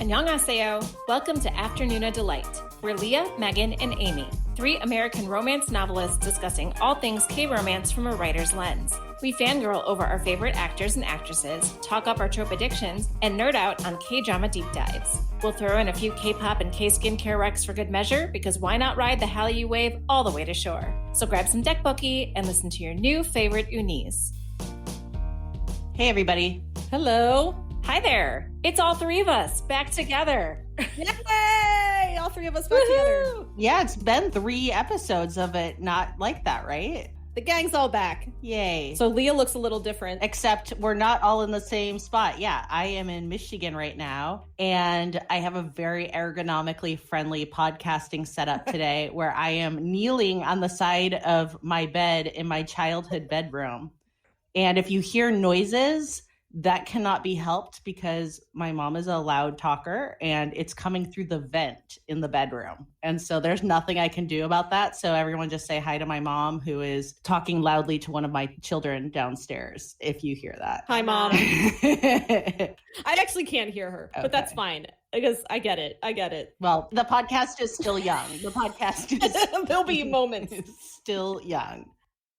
Annyeonghaseyo. Welcome to Afternoona Delight. We're Leah, Megan, and Amy, three American romance novelists discussing all things K-romance from a writer's lens. We fangirl over our favorite actors and actresses, talk up our trope addictions, and nerd out on K-drama deep dives. We'll throw in a few K-pop and K-skincare recs for good measure, because why not ride the Hallyu wave all the way to shore? So grab some dekbokki and listen to your new favorite unis. Hey, everybody. Hello. Hi there. It's all three of us back together. Yay! All three of us back together. Yeah, it's been 3 episodes of it not like that, right? The gang's all back. Yay. So Leah looks a little different. Except we're not all in the same spot. Yeah, I am in Michigan right now, and I have a very ergonomically friendly podcasting setup today where I am kneeling on the side of my bed in my childhood bedroom. And if you hear noises, that cannot be helped because my mom is a loud talker and it's coming through the vent in the bedroom. And so there's nothing I can do about that. So everyone just say hi to my mom, who is talking loudly to one of my children downstairs, if you hear that. Hi, Mom. I actually can't hear her, but that's fine because I get it. Well, the podcast is still young. The podcast is There'll be moments. still young.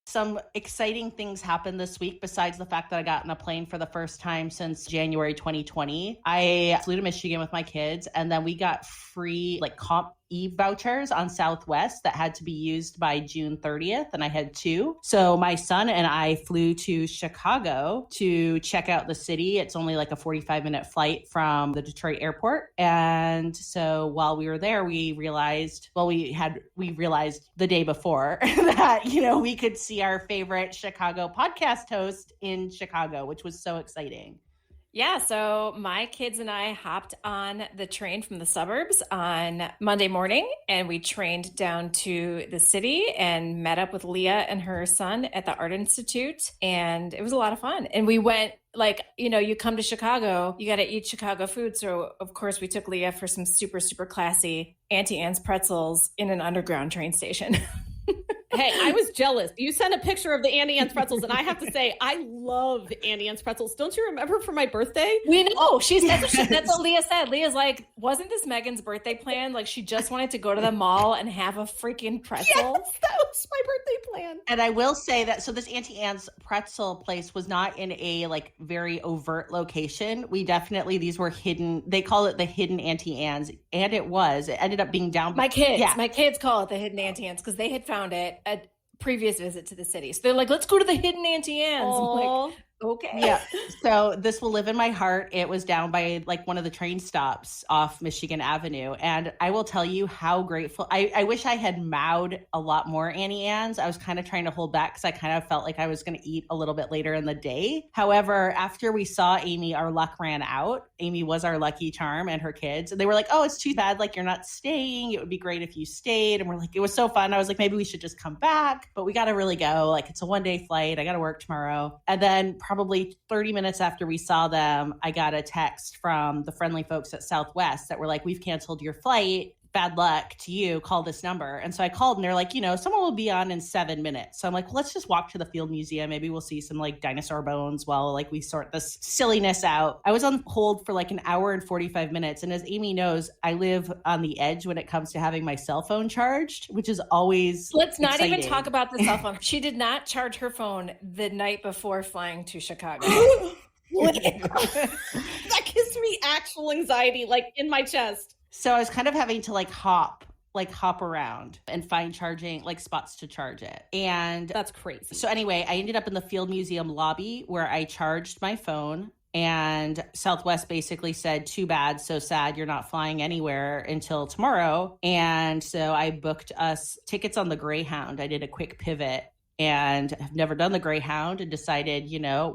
Some exciting things happened this week besides the fact that I got on a plane for the first time since January 2020. I flew to Michigan with my kids, and then we got free comp vouchers on Southwest that had to be used by June 30th, and I had 2. So my son and I flew to Chicago to check out the city. It's only like a 45-minute flight from the Detroit airport. And so while we were there, we realized the day before that, we could see our favorite Chicago podcast host in Chicago, which was so exciting. Yeah, so my kids and I hopped on the train from the suburbs on Monday morning, and we trained down to the city and met up with Leah and her son at the Art Institute, and it was a lot of fun. And we went, you come to Chicago, you got to eat Chicago food. So, of course, we took Leah for some super, super classy Auntie Anne's pretzels in an underground train station. Hey, I was jealous. You sent a picture of the Auntie Anne's pretzels, and I have to say, I love Auntie Anne's pretzels. Don't you remember for my birthday? We know. That's what Leah said. Leah's like, wasn't this Megan's birthday plan? Like, she just wanted to go to the mall and have a freaking pretzel. Yes, that was my birthday plan. And I will say that, so this Auntie Anne's pretzel place was not in a very overt location. These were hidden. They call it the hidden Auntie Anne's, and it ended up being down. My kids call it the hidden Auntie Anne's because they had found it a previous visit to the city. So they're like, let's go to the hidden Auntie Anne's. I'm like, okay. Yeah. So this will live in my heart. It was down by one of the train stops off Michigan Avenue. And I will tell you how grateful. I wish I had mowed a lot more Auntie Anne's. I was kind of trying to hold back because I kind of felt like I was going to eat a little bit later in the day. However, after we saw Amy, our luck ran out. Amy was our lucky charm and her kids. And they were like, oh, it's too bad. You're not staying. It would be great if you stayed. And we're like, it was so fun. I was like, maybe we should just come back. But we got to really go. It's a 1-day flight. I got to work tomorrow. And then probably 30 minutes after we saw them, I got a text from the friendly folks at Southwest that were like, we've canceled your flight. Bad luck to you. Call this number. And so I called and they're like, someone will be on in 7 minutes. So I'm like, well, let's just walk to the Field Museum. Maybe we'll see some dinosaur bones while we sort this silliness out. I was on hold for an hour and 45 minutes. And as Amy knows, I live on the edge when it comes to having my cell phone charged, which is always Let's not exciting. even talk about the cell phone. She did not charge her phone the night before flying to Chicago. That gives me actual anxiety, in my chest. So I was kind of having to hop around and find charging spots to charge it. And that's crazy. So anyway, I ended up in the Field Museum lobby where I charged my phone, and Southwest basically said, too bad, so sad, you're not flying anywhere until tomorrow. And so I booked us tickets on the Greyhound. I did a quick pivot and have never done the Greyhound and decided,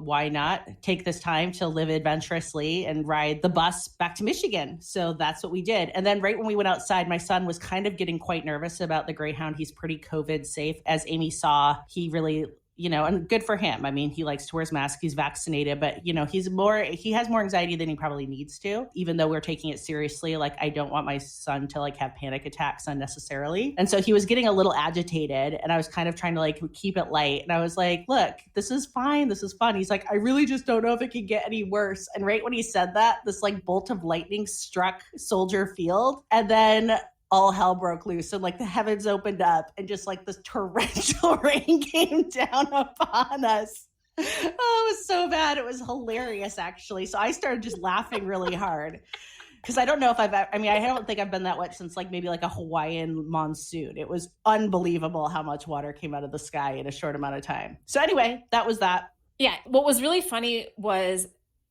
why not take this time to live adventurously and ride the bus back to Michigan. So that's what we did. And then right when we went outside, my son was kind of getting quite nervous about the Greyhound. He's pretty COVID safe. As Amy saw, he really and good for him. I mean, he likes to wear his mask. He's vaccinated, but he has more anxiety than he probably needs to, even though we're taking it seriously. Like, I don't want my son to like have panic attacks unnecessarily. And so he was getting a little agitated, and I was kind of trying to like keep it light. And I was like, look, this is fine. This is fun. He's like, I really just don't know if it can get any worse. And right when he said that, this like bolt of lightning struck Soldier Field. And then all hell broke loose. And like the heavens opened up and just like this torrential rain came down upon us. Oh, it was so bad. It was hilarious, actually. So I started just laughing really hard. Because I don't know if I don't think I've been that wet since like maybe like a Hawaiian monsoon. It was unbelievable how much water came out of the sky in a short amount of time. So anyway, that was that. Yeah. What was really funny was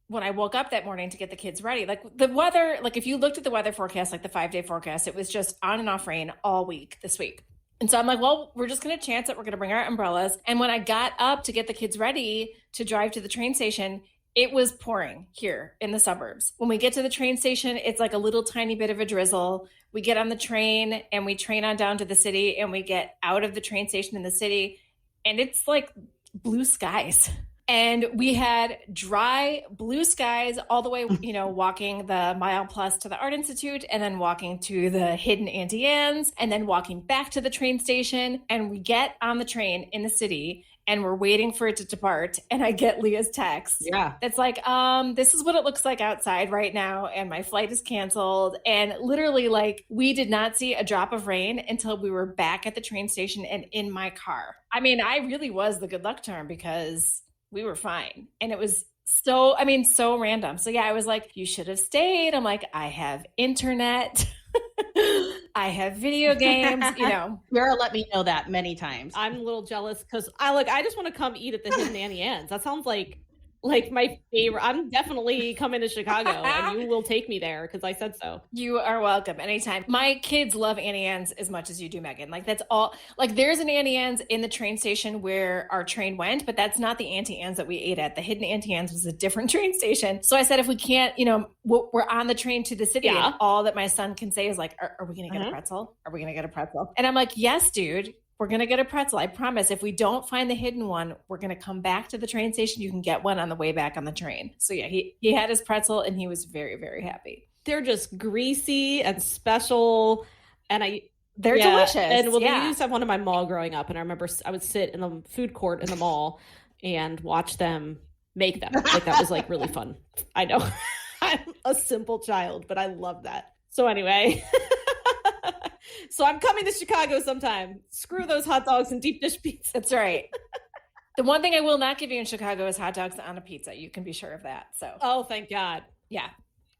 when I woke up that morning to get the kids ready, like the weather, like if you looked at the weather forecast, like the 5-day forecast, it was just on and off rain all week this week. And so I'm like, well, we're just going to chance it. We're going to bring our umbrellas. And when I got up to get the kids ready to drive to the train station, it was pouring here in the suburbs. When we get to the train station, it's like a little tiny bit of a drizzle. We get on the train and we train on down to the city, and we get out of the train station in the city, and it's like blue skies. And we had dry blue skies all the way, walking the mile plus to the Art Institute, and then walking to the hidden Auntie Anne's, and then walking back to the train station. And we get on the train in the city, and we're waiting for it to depart. And I get Leah's text. Yeah. It's like, this is what it looks like outside right now. And my flight is canceled. And literally, like, we did not see a drop of rain until we were back at the train station and in my car. I mean, I really was the good luck charm because we were fine. And it was so random. So yeah, I was like, you should have stayed. I'm like, I have internet. I have video games, Vera let me know that many times. I'm a little jealous because I just want to come eat at the hidden Annie Ann's. That sounds like my favorite. I'm definitely coming to Chicago and you will take me there because I said so. You are welcome anytime. My kids love Auntie Anne's as much as you do, Megan. Like, that's all. Like, there's an Auntie Anne's in the train station where our train went, but that's not the Auntie Anne's that we ate at. The hidden Auntie Anne's was a different train station. So I said, if we can't, we're on the train to the city, and all that my son can say is like, are we going to get a pretzel? Are we going to get a pretzel? And I'm like, yes, dude. We're going to get a pretzel. I promise. If we don't find the hidden one, we're going to come back to the train station. You can get one on the way back on the train. So yeah, he had his pretzel and he was very, very happy. They're just greasy and special. And they're delicious. And they used to have one in my mall growing up. And I remember I would sit in the food court in the mall and watch them make them. Like, that was like really fun. I know I'm a simple child, but I love that. So anyway, so I'm coming to Chicago sometime. Screw those hot dogs and deep dish pizza. That's right. The one thing I will not give you in Chicago is hot dogs on a pizza. You can be sure of that. So. Oh, thank God. Yeah.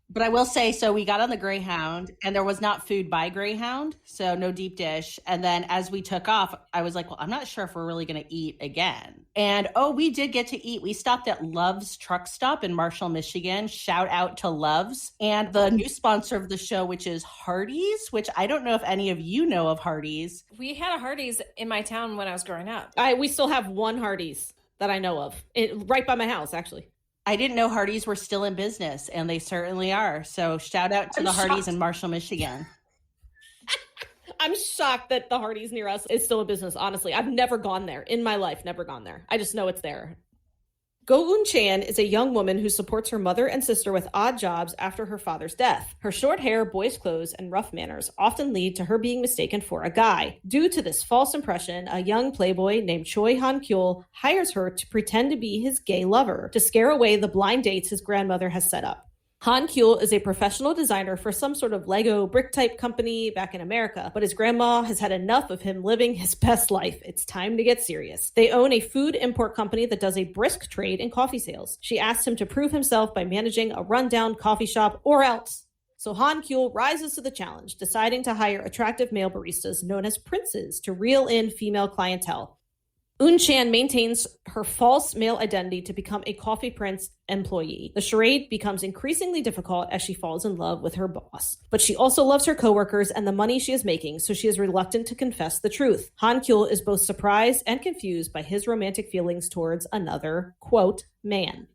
But I will say, so we got on the Greyhound and there was not food by Greyhound, so no deep dish. And then as we took off, I was like, well, I'm not sure if we're really going to eat again. And we did get to eat. We stopped at Love's Truck Stop in Marshall, Michigan. Shout out to Love's. And the new sponsor of the show, which is Hardee's, which I don't know if any of you know of Hardee's. We had a Hardee's in my town when I was growing up. We still have one Hardee's that I know of, right by my house, actually. I didn't know Hardee's were still in business, and they certainly are. So shout out to the Hardee's in Marshall, Michigan. I'm shocked that the Hardee's near us is still in business, honestly. I've never gone there in my life, never gone there. I just know it's there. Eun Chan is a young woman who supports her mother and sister with odd jobs after her father's death. Her short hair, boys' clothes, and rough manners often lead to her being mistaken for a guy. Due to this false impression, a young playboy named Choi Han-kyul hires her to pretend to be his gay lover to scare away the blind dates his grandmother has set up. Han-kyul is a professional designer for some sort of Lego brick-type company back in America, but his grandma has had enough of him living his best life. It's time to get serious. They own a food import company that does a brisk trade in coffee sales. She asks him to prove himself by managing a rundown coffee shop or else. So Han-kyul rises to the challenge, deciding to hire attractive male baristas known as princes to reel in female clientele. Eun Chan maintains her false male identity to become a Coffee Prince employee. The charade becomes increasingly difficult as she falls in love with her boss. But she also loves her coworkers and the money she is making, so she is reluctant to confess the truth. Han-kyul is both surprised and confused by his romantic feelings towards another, quote, man.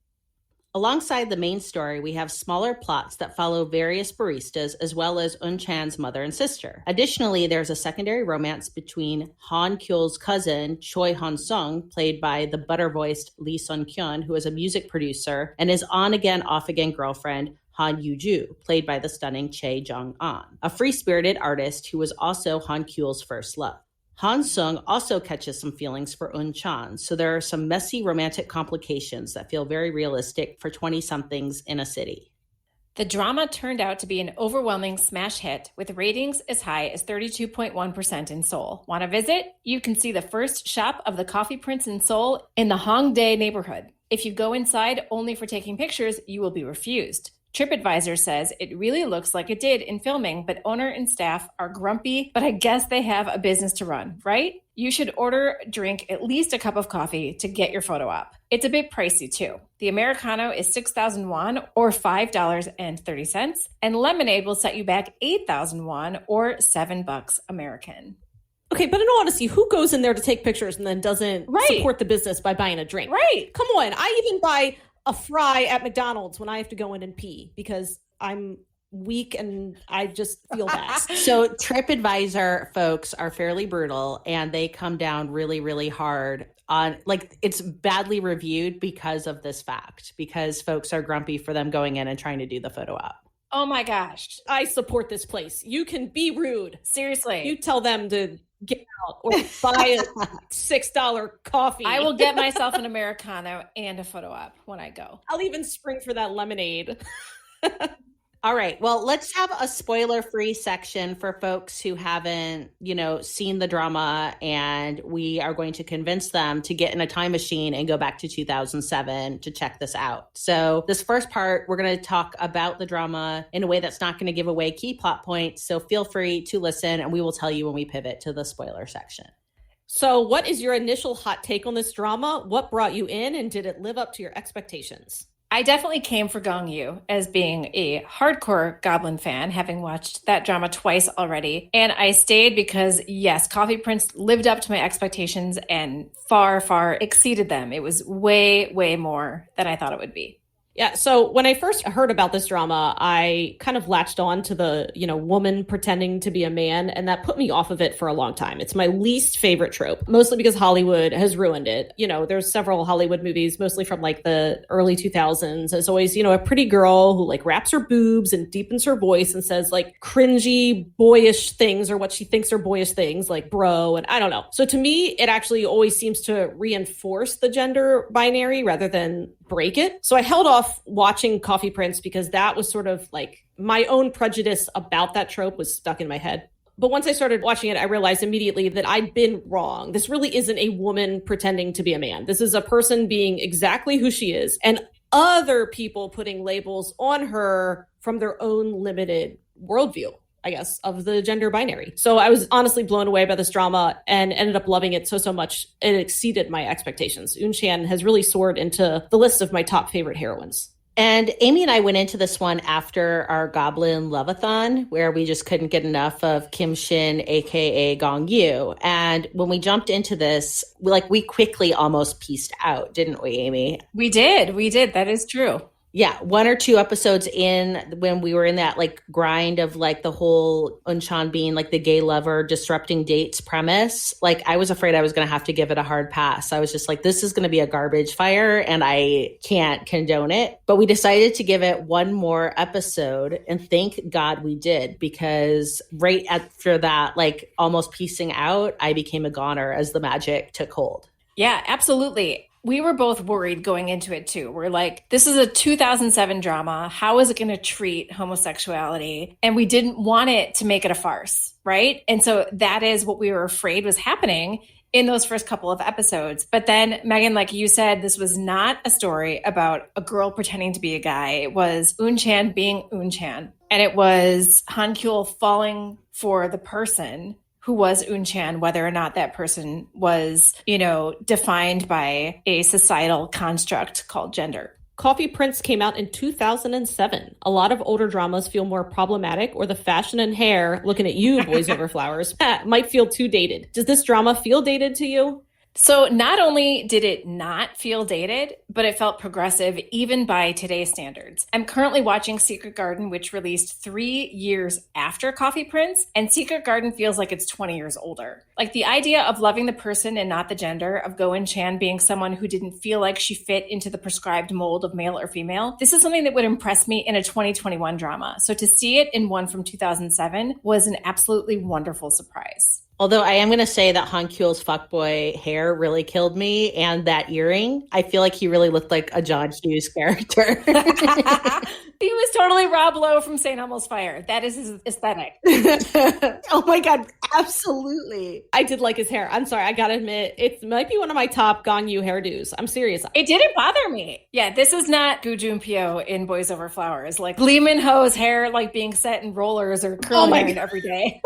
Alongside the main story, we have smaller plots that follow various baristas as well as Eun Chan's mother and sister. Additionally, there's a secondary romance between Han Kyul's cousin, Choi Han-sung, played by the butter-voiced Lee Sun-kyun, who is a music producer, and his on-again, off-again girlfriend, Han Yoo-ju, played by the stunning Chae Jung-an, a free-spirited artist who was also Han Kyul's first love. Han Sung also catches some feelings for Eun Chan, so there are some messy romantic complications that feel very realistic for 20-somethings in a city. The drama turned out to be an overwhelming smash hit with ratings as high as 32.1% in Seoul. Want to visit? You can see the first shop of the Coffee Prince in Seoul in the Hongdae neighborhood. If you go inside only for taking pictures, you will be refused. TripAdvisor says it really looks like it did in filming, but owner and staff are grumpy, but I guess they have a business to run, right? You should drink at least a cup of coffee to get your photo op. It's a bit pricey too. The Americano is 6,000 won or $5.30, and lemonade will set you back 8,000 won or $7 American. Okay, but in all honesty, who goes in there to take pictures and then doesn't support the business by buying a drink? Right. Come on. I even buy a fry at McDonald's when I have to go in and pee because I'm weak and I just feel bad. So TripAdvisor folks are fairly brutal and they come down really, really hard on, like, it's badly reviewed because of this fact, because folks are grumpy for them going in and trying to do the photo op. Oh my gosh. I support this place. You can be rude. Seriously. You tell them to get out or buy a $6 coffee. I will get myself an Americano and a photo op when I go. I'll even spring for that lemonade. All right. Well, let's have a spoiler-free section for folks who haven't, seen the drama, and we are going to convince them to get in a time machine and go back to 2007 to check this out. So this first part, we're going to talk about the drama in a way that's not going to give away key plot points. So feel free to listen, and we will tell you when we pivot to the spoiler section. So what is your initial hot take on this drama? What brought you in, and did it live up to your expectations? I definitely came for Gong Yoo as being a hardcore Goblin fan, having watched that drama twice already. And I stayed because, yes, Coffee Prince lived up to my expectations and far, far exceeded them. It was way, way more than I thought it would be. Yeah, so when I first heard about this drama, I kind of latched on to the, woman pretending to be a man, and that put me off of it for a long time. It's my least favorite trope, mostly because Hollywood has ruined it. There's several Hollywood movies, mostly from like the early 2000s. There's always, a pretty girl who like wraps her boobs and deepens her voice and says like cringy, boyish things, or what she thinks are boyish things, like bro, and I don't know. So to me, it actually always seems to reinforce the gender binary rather than break it. So I held off watching Coffee Prince because that was sort of like my own prejudice about that trope was stuck in my head. But once I started watching it, I realized immediately that I'd been wrong. This really isn't a woman pretending to be a man. This is a person being exactly who she is, and other people putting labels on her from their own limited worldview, I guess, of the gender binary. So I was honestly blown away by this drama and ended up loving it so much it exceeded my expectations. Eun Chan has really soared into the list of my top favorite heroines. And Amy and I went into this one after our Goblin Levithan, where we just couldn't get enough of Kim Shin, aka Gong Yoo. And when we jumped into this, we quickly almost pieced out, didn't we, Amy? We did. That is true. Yeah, 1 or 2 episodes in, when we were in that grind of the whole Eun Chan being the gay lover disrupting dates premise, I was afraid I was going to have to give it a hard pass. I was just this is going to be a garbage fire and I can't condone it. But we decided to give it 1 more episode, and thank God we did, because right after that, almost piecing out, I became a goner as the magic took hold. Yeah, absolutely. We were both worried going into it too. We're like, this is a 2007 drama. How is it going to treat homosexuality? And we didn't want it to make it a farce, right? And so that is what we were afraid was happening in those first couple of episodes. But then, Megan, like you said, this was not a story about a girl pretending to be a guy. It was Eun Chan being Eun Chan. And it was Han Kyul falling for the person who was Eun Chan, whether or not that person was, defined by a societal construct called gender. Coffee Prince came out in 2007. A lot of older dramas feel more problematic, or the fashion and hair, looking at you, Boys Over Flowers, might feel too dated. Does this drama feel dated to you? So not only did it not feel dated, but it felt progressive even by today's standards. I'm currently watching Secret Garden, which released 3 years after Coffee Prince, and Secret Garden feels like it's 20 years older. Like the idea of loving the person and not the gender, of Go Eun Chan being someone who didn't feel like she fit into the prescribed mold of male or female, this is something that would impress me in a 2021 drama. So to see it in one from 2007 was an absolutely wonderful surprise. Although I am going to say that Han Kyul's fuckboy hair really killed me, and that earring. I feel like he really looked like a John Hughes character. He was totally Rob Lowe from St. Elmo's Fire. That is his aesthetic. Oh my God, absolutely. I did like his hair. I'm sorry, I gotta admit, it might be one of my top Gong Yoo hairdos. I'm serious. It didn't bother me. Yeah, this is not Gu Junpyo in Boys Over Flowers. Like Lee Min-ho's hair like being set in rollers or curling iron every day.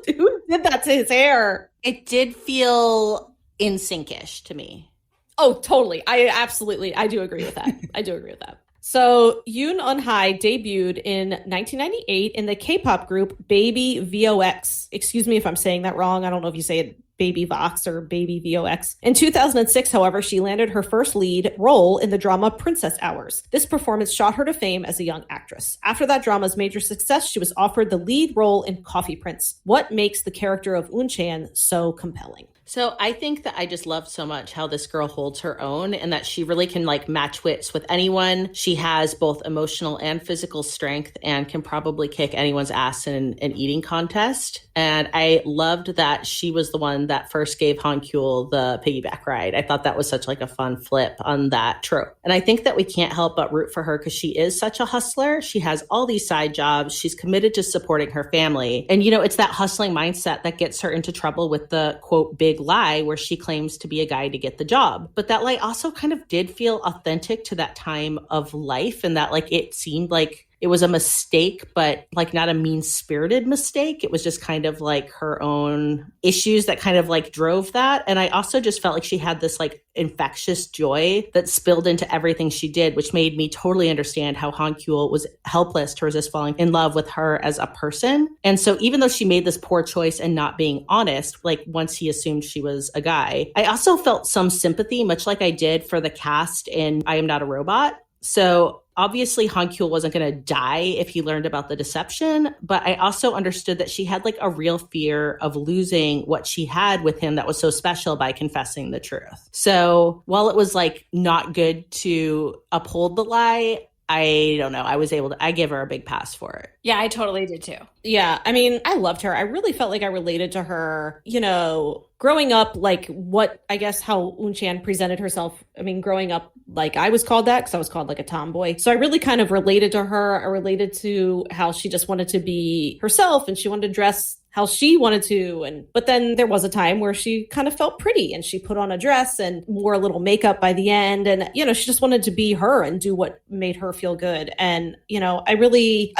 Who did that to his hair? It did feel in sync-ish to me. Oh, totally. I do agree with that. I do agree with that. So Yoon Eun Hye debuted in 1998 in the K-pop group Baby VOX. Excuse me if I'm saying that wrong. I don't know if you say it Baby Vox or Baby VOX. In 2006, however, she landed her first lead role in the drama Princess Hours. This performance shot her to fame as a young actress. After that drama's major success, she was offered the lead role in Coffee Prince. What makes the character of Eun Chan so compelling? So I think that I just love so much how this girl holds her own and that she really can like match wits with anyone. She has both emotional and physical strength and can probably kick anyone's ass in an eating contest. And I loved that she was the one that first gave Han Kyul the piggyback ride. I thought that was such like a fun flip on that trope. And I think that we can't help but root for her because she is such a hustler. She has all these side jobs. She's committed to supporting her family. And, you know, it's that hustling mindset that gets her into trouble with the quote, big lie where she claims to be a guy to get the job. But that lie also kind of did feel authentic to that time of life, and that like it seemed like it was a mistake, but like not a mean-spirited mistake. It was just kind of like her own issues that kind of like drove that. And I also just felt like she had this like infectious joy that spilled into everything she did, which made me totally understand how Han Kyul was helpless to resist falling in love with her as a person. And so even though she made this poor choice and not being honest, like once he assumed she was a guy, I also felt some sympathy, much like I did for the cast in I Am Not a Robot. So obviously Han Kyul wasn't going to die if he learned about the deception, but I also understood that she had like a real fear of losing what she had with him that was so special by confessing the truth. So while it was like not good to uphold the lie, I don't know. I give her a big pass for it. Yeah, I totally did too. Yeah, I mean, I loved her. I really felt like I related to her, you know, growing up, like what, I guess how Eun Chan presented herself. I mean, growing up, like I was called that because I was called like a tomboy. So I really kind of related to her. I related to how she just wanted to be herself and she wanted to dress how she wanted to. But then there was a time where she kind of felt pretty and she put on a dress and wore a little makeup by the end. And, you know, she just wanted to be her and do what made her feel good. And, you know, I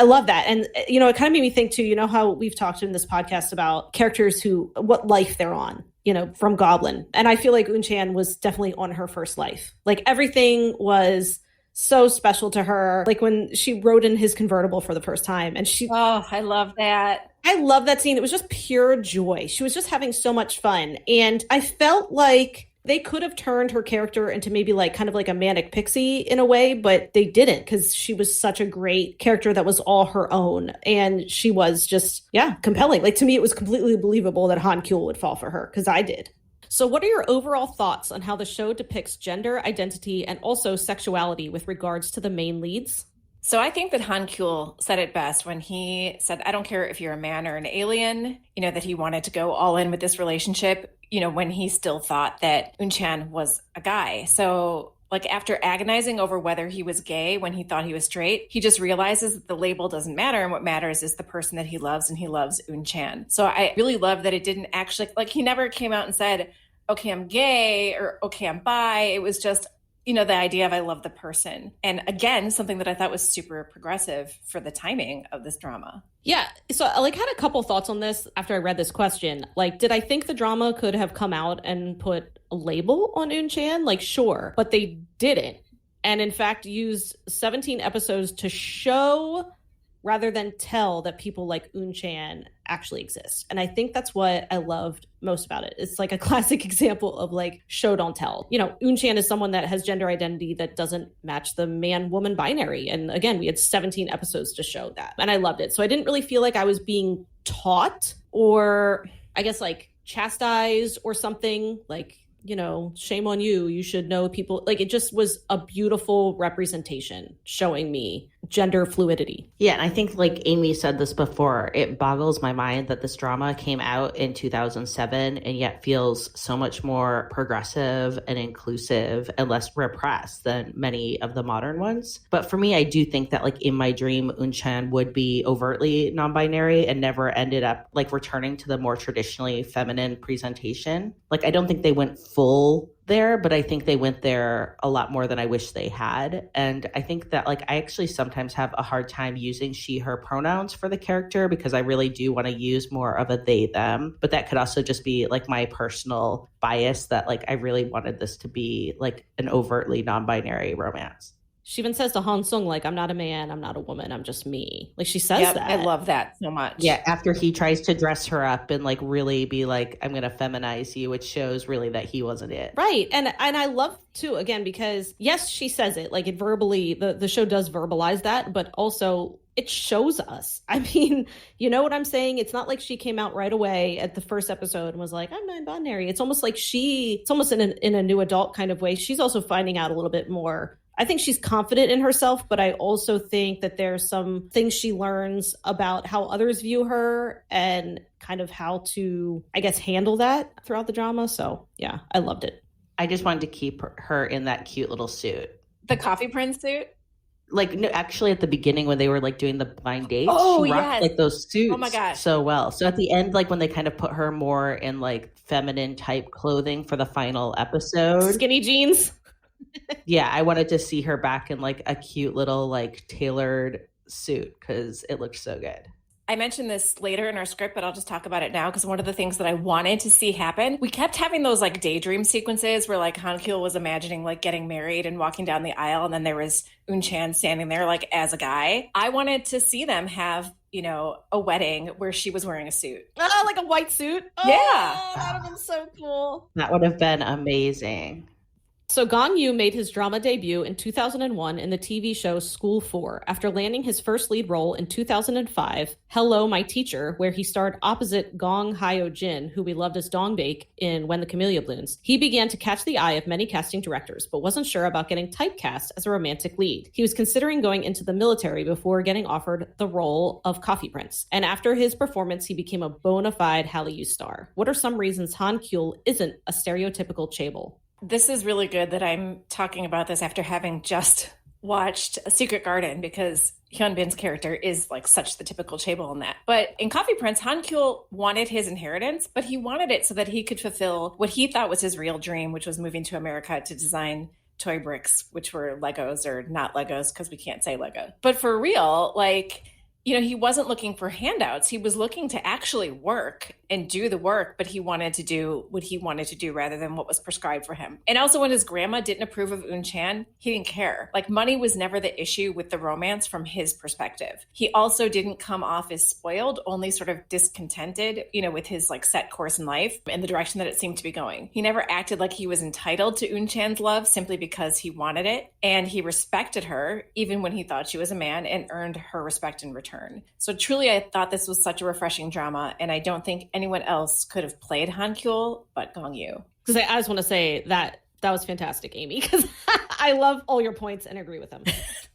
love that. And, you know, it kind of made me think too, you know, how we've talked in this podcast about characters what life they're on, you know, from Goblin. And I feel like Eun Chan was definitely on her first life. Like everything was so special to her. Like when she rode in his convertible for the first time and oh, I love that. I love that scene. It was just pure joy. She was just having so much fun. And I felt like they could have turned her character into maybe like kind of like a manic pixie in a way, but they didn't because she was such a great character that was all her own. And she was just, yeah, compelling. Like to me, it was completely believable that Han Kyul would fall for her because I did. So what are your overall thoughts on how the show depicts gender identity and also sexuality with regards to the main leads? So I think that Han Kyul said it best when he said, I don't care if you're a man or an alien, you know, that he wanted to go all in with this relationship, you know, when he still thought that Eun Chan was a guy. So like after agonizing over whether he was gay when he thought he was straight, he just realizes that the label doesn't matter. And what matters is the person that he loves, and he loves Eun Chan. So I really love that it didn't actually, like he never came out and said, okay, I'm gay or okay, I'm bi. It was just, you know, the idea of I love the person. And again, something that I thought was super progressive for the timing of this drama. Yeah. So I like had a couple thoughts on this after I read this question. Like, did I think the drama could have come out and put a label on Eun Chan? Like, sure, but they didn't. And in fact, used 17 episodes to show rather than tell that people like Eun Chan actually exist. And I think that's what I loved most about it. It's like a classic example of like show don't tell. You know, Eun Chan is someone that has gender identity that doesn't match the man-woman binary. And again, we had 17 episodes to show that. And I loved it. So I didn't really feel like I was being taught or I guess like chastised or something like, you know, shame on you. You should know people. Like, it just was a beautiful representation showing me gender fluidity. Yeah, and I think like Amy said this before, it boggles my mind that this drama came out in 2007 and yet feels so much more progressive and inclusive and less repressed than many of the modern ones. But for me, I do think that like in my dream, Eun Chan would be overtly non-binary and never ended up like returning to the more traditionally feminine presentation. Like, I don't think they went full there, but I think they went there a lot more than I wish they had. And I think that like I actually sometimes have a hard time using she, her pronouns for the character because I really do want to use more of a they, them. But that could also just be like my personal bias that like I really wanted this to be like an overtly non-binary romance. She even says to Han Sung, like, I'm not a man, I'm not a woman, I'm just me. Like, she says that. I love that so much. Yeah, after he tries to dress her up and like really be like, I'm going to feminize you, it shows really that he wasn't it. Right. And I love too, again, because yes, she says it, like it verbally, the show does verbalize that, but also it shows us. I mean, you know what I'm saying? It's not like she came out right away at the first episode and was like, I'm non-binary. It's almost like it's almost in a new adult kind of way. She's also finding out a little bit more. I think she's confident in herself, but I also think that there's some things she learns about how others view her and kind of how to, I guess, handle that throughout the drama. So yeah, I loved it. I just wanted to keep her in that cute little suit. The coffee prince suit? Like, no, actually at the beginning when they were like doing the blind dates, she rocked like those suits oh my gosh. so well. So at the end, like when they kind of put her more in like feminine type clothing for the final episode. Skinny jeans. Yeah, I wanted to see her back in like a cute little like tailored suit because it looked so good. I mentioned this later in our script, but I'll just talk about it now because one of the things that I wanted to see happen, we kept having those like daydream sequences where like Han Kyul was imagining like getting married and walking down the aisle, and then there was Eun Chan standing there like as a guy. I wanted to see them have, you know, a wedding where she was wearing a suit. Oh, like a white suit? Oh, yeah. That would have been so cool. That would have been amazing. So Gong Yoo made his drama debut in 2001 in the TV show School 4 after landing his first lead role in 2005, Hello, My Teacher, where he starred opposite Gong Hyo Jin, who we loved as Dongbake in When the Camellia Blooms. He began to catch the eye of many casting directors, but wasn't sure about getting typecast as a romantic lead. He was considering going into the military before getting offered the role of Coffee Prince. And after his performance, he became a bona fide Hallyu star. What are some reasons Han Kyul isn't a stereotypical chaebol? This is really good that I'm talking about this after having just watched A Secret Garden because Hyun Bin's character is like such the typical chaebol in that. But in Coffee Prince, Han Kyul wanted his inheritance, but he wanted it so that he could fulfill what he thought was his real dream, which was moving to America to design toy bricks, which were Legos or not Legos because we can't say Lego. But for real, like, you know, he wasn't looking for handouts. He was looking to actually work and do the work, but he wanted to do what he wanted to do rather than what was prescribed for him. And also when his grandma didn't approve of Eun Chan, he didn't care. Like, money was never the issue with the romance from his perspective. He also didn't come off as spoiled, only sort of discontented, you know, with his like set course in life and the direction that it seemed to be going. He never acted like he was entitled to Eun Chan's love simply because he wanted it. And he respected her even when he thought she was a man and earned her respect in return. So truly, I thought this was such a refreshing drama. And I don't think anyone else could have played Han Kyul but Gong Yoo. Because I just want to say that was fantastic, Amy, because I love all your points and agree with them.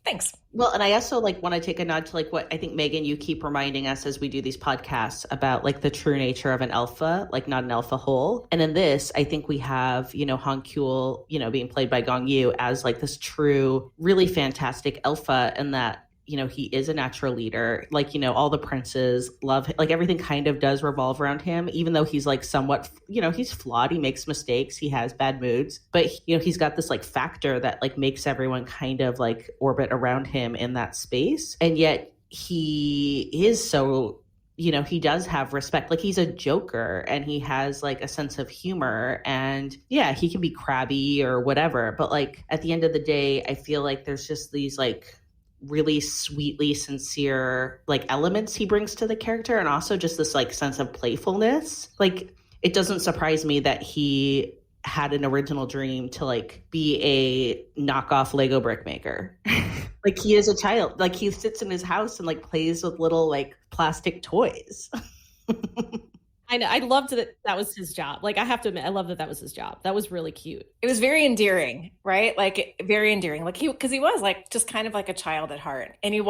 Thanks. Well, and I also like want to take a nod to like what I think, Megan, you keep reminding us as we do these podcasts about like the true nature of an alpha, like not an alpha whole. And in this, I think we have, you know, Han Kyul, you know, being played by Gong Yoo as like this true, really fantastic alpha, and that, you know, he is a natural leader. Like, you know, all the princes love him. Like everything kind of does revolve around him, even though he's like somewhat, you know, he's flawed. He makes mistakes. He has bad moods, but you know, he's got this like factor that like makes everyone kind of like orbit around him in that space. And yet he is so, you know, he does have respect. Like he's a joker and he has like a sense of humor, and yeah, he can be crabby or whatever. But like at the end of the day, I feel like there's just these like really sweetly sincere like elements he brings to the character, and also just this like sense of playfulness. Like, it doesn't surprise me that he had an original dream to like be a knockoff Lego brick maker. Like, he is a child. Like, he sits in his house and like plays with little like plastic toys. I know. I loved that was his job. Like, I have to admit, I love that was his job. That was really cute. It was very endearing, right? Like, very endearing. Like, because he was like just kind of like a child at heart. And he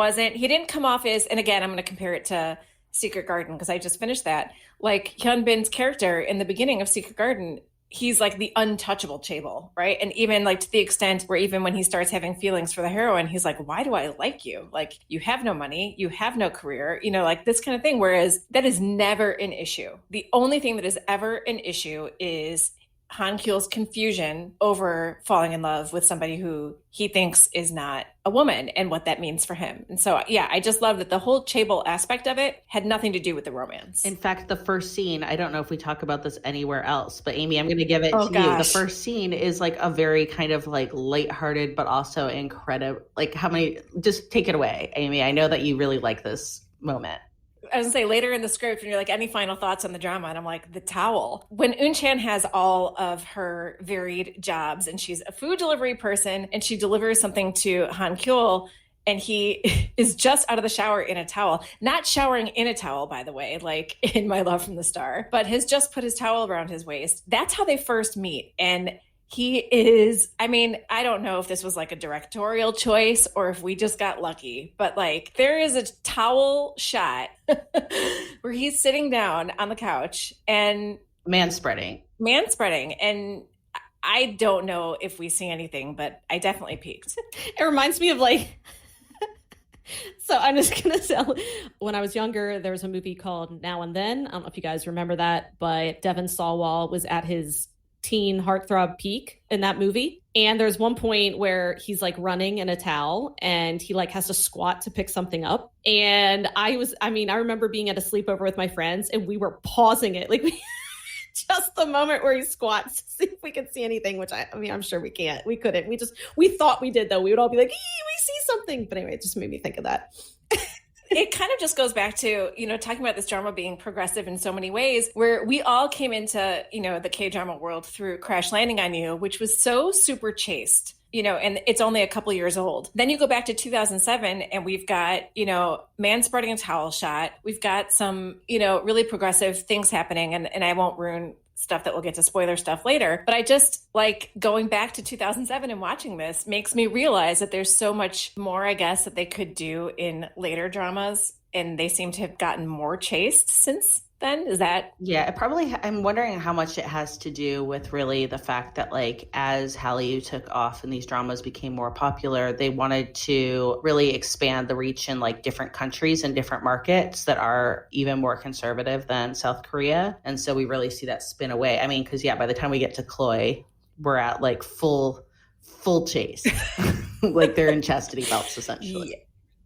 didn't come off as, and again, I'm going to compare it to Secret Garden because I just finished that. Like, Hyun Bin's character in the beginning of Secret Garden, he's like the untouchable chaebol, right? And even like to the extent where even when he starts having feelings for the heroine, he's like, why do I like you? Like, you have no money, you have no career, like this kind of thing. Whereas that is never an issue. The only thing that is ever an issue is Han Kyul's confusion over falling in love with somebody who he thinks is not a woman and what that means for him. And so, yeah, I just love that the whole chaebol aspect of it had nothing to do with the romance. In fact, the first scene, I don't know if we talk about this anywhere else, but Amy, I'm going to give it to you. The first scene is like a very kind of like lighthearted, but also incredible. Like, just take it away, Amy. I know that you really like this moment. I was gonna say later in the script when you're like, any final thoughts on the drama? And I'm like, the towel. When Eun Chan has all of her varied jobs and she's a food delivery person and she delivers something to Han Kyul and he is just out of the shower in a towel, not showering in a towel, by the way, like in My Love from the Star, but has just put his towel around his waist. That's how they first meet. And he is, I mean, I don't know if this was like a directorial choice or if we just got lucky, but like there is a towel shot where he's sitting down on the couch and manspreading. And I don't know if we see anything, but I definitely peeked. It reminds me of like, so I'm just going to tell, when I was younger, there was a movie called Now and Then. I don't know if you guys remember that, but Devon Sawa was at his teen heartthrob peak in that movie. And there's one point where he's like running in a towel and he like has to squat to pick something up. And I remember being at a sleepover with my friends and we were pausing it. Like just the moment where he squats to see if we could see anything, which I'm sure we can't. We couldn't. We thought we did though. We would all be like, we see something. But anyway, it just made me think of that. It kind of just goes back to, talking about this drama being progressive in so many ways, where we all came into, the K-drama world through Crash Landing on You, which was so super chaste, and it's only a couple years old. Then you go back to 2007 and we've got, man spreading a towel shot. We've got some, really progressive things happening. And I won't ruin stuff that we'll get to spoiler stuff later. But I just like going back to 2007 and watching this makes me realize that there's so much more, I guess, that they could do in later dramas. And they seem to have gotten more chaste since then. Is that? Yeah, I'm wondering how much it has to do with really the fact that like as Hallyu took off and these dramas became more popular, they wanted to really expand the reach in like different countries and different markets that are even more conservative than South Korea. And so we really see that spin away. I mean, because by the time we get to Chloe, we're at like full chase. Like they're in chastity belts essentially. Yeah.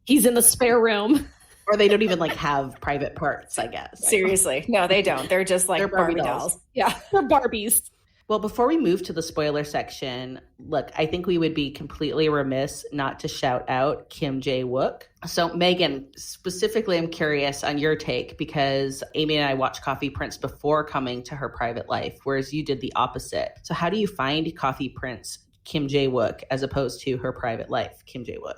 He's in the spare room. Or they don't even like have private parts, I guess. Seriously. No, they don't. They're just like Barbie dolls. Yeah, they're Barbies. Well, before we move to the spoiler section, look, I think we would be completely remiss not to shout out Kim Jae-wook. So Megan, specifically, I'm curious on your take because Amy and I watched Coffee Prince before coming to Her Private Life, whereas you did the opposite. So how do you find Coffee Prince Kim Jae-wook as opposed to Her Private Life Kim Jae-wook?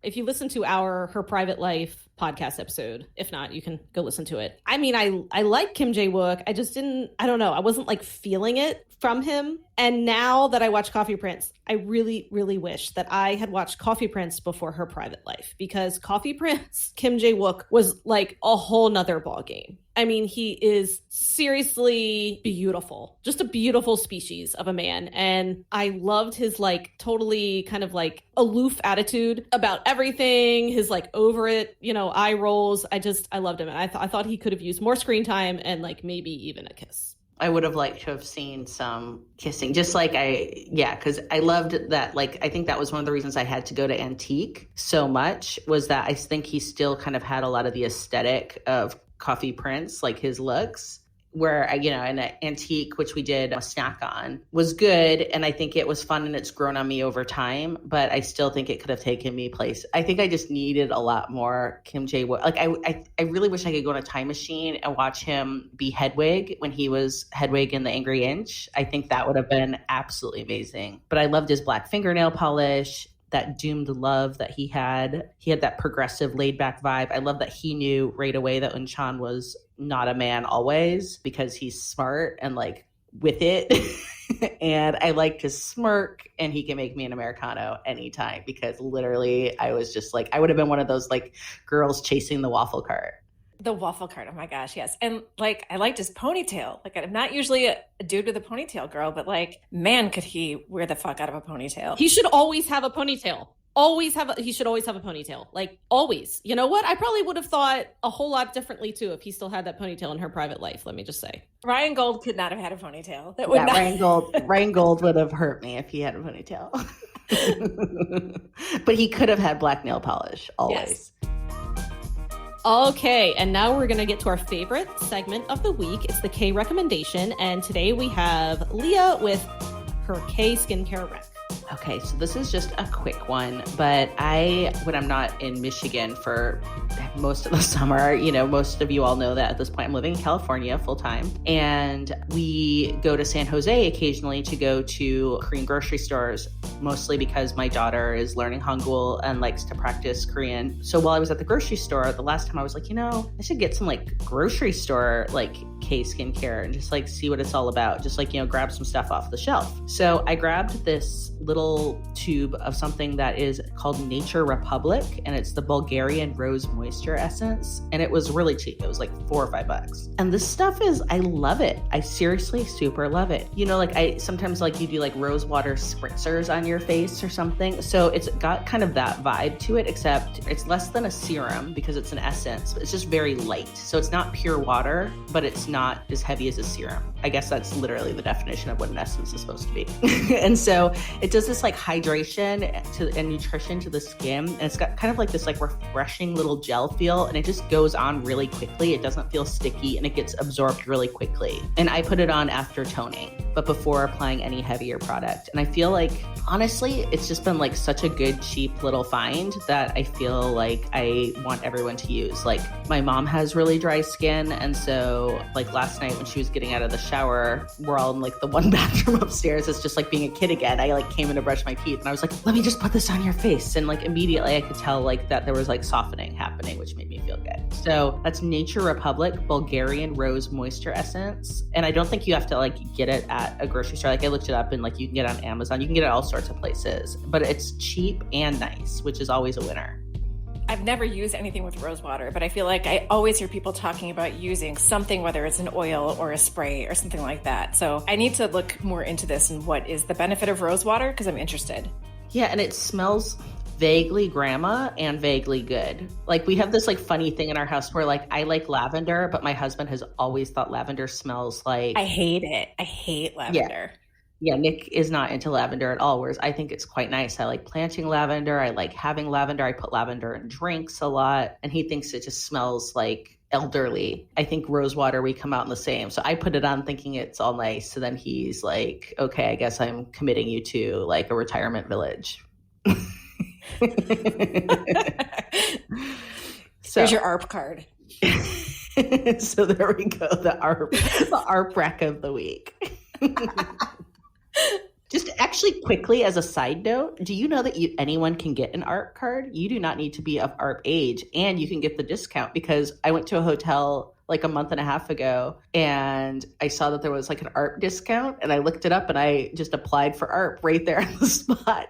If you listen to our Her Private Life podcast episode, if not, you can go listen to it. I mean, I like Kim Jae-wook. I just I don't know. I wasn't like feeling it from him. And now that I watch Coffee Prince, I really, really wish that I had watched Coffee Prince before Her Private Life, because Coffee Prince, Kim Jae-wook was like a whole nother ballgame. I mean, he is seriously beautiful, just a beautiful species of a man. And I loved his like totally kind of like aloof attitude about everything, his like over it, eye rolls. I loved him. And I thought he could have used more screen time and like maybe even a kiss. I would have liked to have seen some kissing, just like because I loved that. Like, I think that was one of the reasons I had to go to Antique so much, was that I think he still kind of had a lot of the aesthetic of Coffee Prince, like his looks, where, an antique, which we did a snack on, was good. And I think it was fun and it's grown on me over time, but I still think it could have taken me place. I think I just needed a lot more Kim Jae-wook. Like I really wish I could go in a time machine and watch him be Hedwig when he was Hedwig in The Angry Inch. I think that would have been absolutely amazing. But I loved his black fingernail polish, that doomed love that he had. He had that progressive laid back vibe. I love that he knew right away that Eun Chan was not a man always, because he's smart and like with it. And I like his smirk, and he can make me an Americano anytime, because literally I was just like, I would have been one of those like girls chasing the waffle cart. The waffle cart. Oh my gosh, yes. And like, I liked his ponytail. Like, I'm not usually a dude with a ponytail girl, but like, man, could he wear the fuck out of a ponytail. He should always have a ponytail. He should always have a ponytail. Like, always. You know what? I probably would have thought a whole lot differently too if he still had that ponytail in her private life. Let me just say. Ryan Gold could not have had a ponytail. That would not. Ryan Gold would have hurt me if he had a ponytail. But he could have had black nail polish always. Yes. Okay, and now we're going to get to our favorite segment of the week. It's the K recommendation, and today we have Leah with her K skincare rec. Okay, so this is just a quick one, but when I'm not in Michigan for most of the summer, most of you all know that at this point I'm living in California full time, and we go to San Jose occasionally to go to Korean grocery stores, mostly because my daughter is learning Hangul and likes to practice Korean. So while I was at the grocery store, the last time I was like, I should get some like grocery store like K skincare and just like see what it's all about. Just like, grab some stuff off the shelf. So I grabbed this little tube of something that is called Nature Republic, and it's the Bulgarian Rose Moisture Essence. And it was really cheap. It was like $4 or $5. And this stuff I love it. I seriously super love it. I sometimes like you do like rose water spritzers on your face or something. So it's got kind of that vibe to it, except it's less than a serum because it's an essence. It's just very light. So it's not pure water, but it's not as heavy as a serum. I guess that's literally the definition of what an essence is supposed to be. And so it does this like hydration and nutrition to the skin. And it's got kind of like this like refreshing little gel feel, and it just goes on really quickly. It doesn't feel sticky, and it gets absorbed really quickly. And I put it on after toning, but before applying any heavier product. And I feel like, honestly, it's just been like such a good, cheap little find that I feel like I want everyone to use. Like, my mom has really dry skin, and so like last night when she was getting out of the shower, we're all in like the one bathroom upstairs. It's just like being a kid again. I like came in to brush my teeth, and I was like, let me just put this on your face. And like immediately I could tell like that there was like softening happening, which made me feel good. So that's Nature Republic Bulgarian Rose Moisture Essence. And I don't think you have to like get it at a grocery store. Like, I looked it up, and like you can get it on Amazon. You can get it all sorts of places, but it's cheap and nice, which is always a winner. I've never used anything with rose water, but I feel like I always hear people talking about using something, whether it's an oil or a spray or something like that. So I need to look more into this and what is the benefit of rose water, because I'm interested. Yeah, and it smells vaguely grandma and vaguely good. Like, we have this like funny thing in our house where like I like lavender, but my husband has always thought lavender smells like... I hate it. I hate lavender. Yeah, Nick is not into lavender at all, whereas I think it's quite nice. I like planting lavender. I like having lavender. I put lavender in drinks a lot, and he thinks it just smells like elderly. I think rose water, we come out in the same. So I put it on thinking it's all nice. So then he's like, okay, I guess I'm committing you to like a retirement village. So here's your ARP card. So there we go. The ARP rec of the week. Just actually quickly as a side note, do you know that anyone can get an ARP card? You do not need to be of ARP age, and you can get the discount, because I went to a hotel like a month and a half ago, and I saw that there was like an ARP discount, and I looked it up, and I just applied for ARP right there on the spot.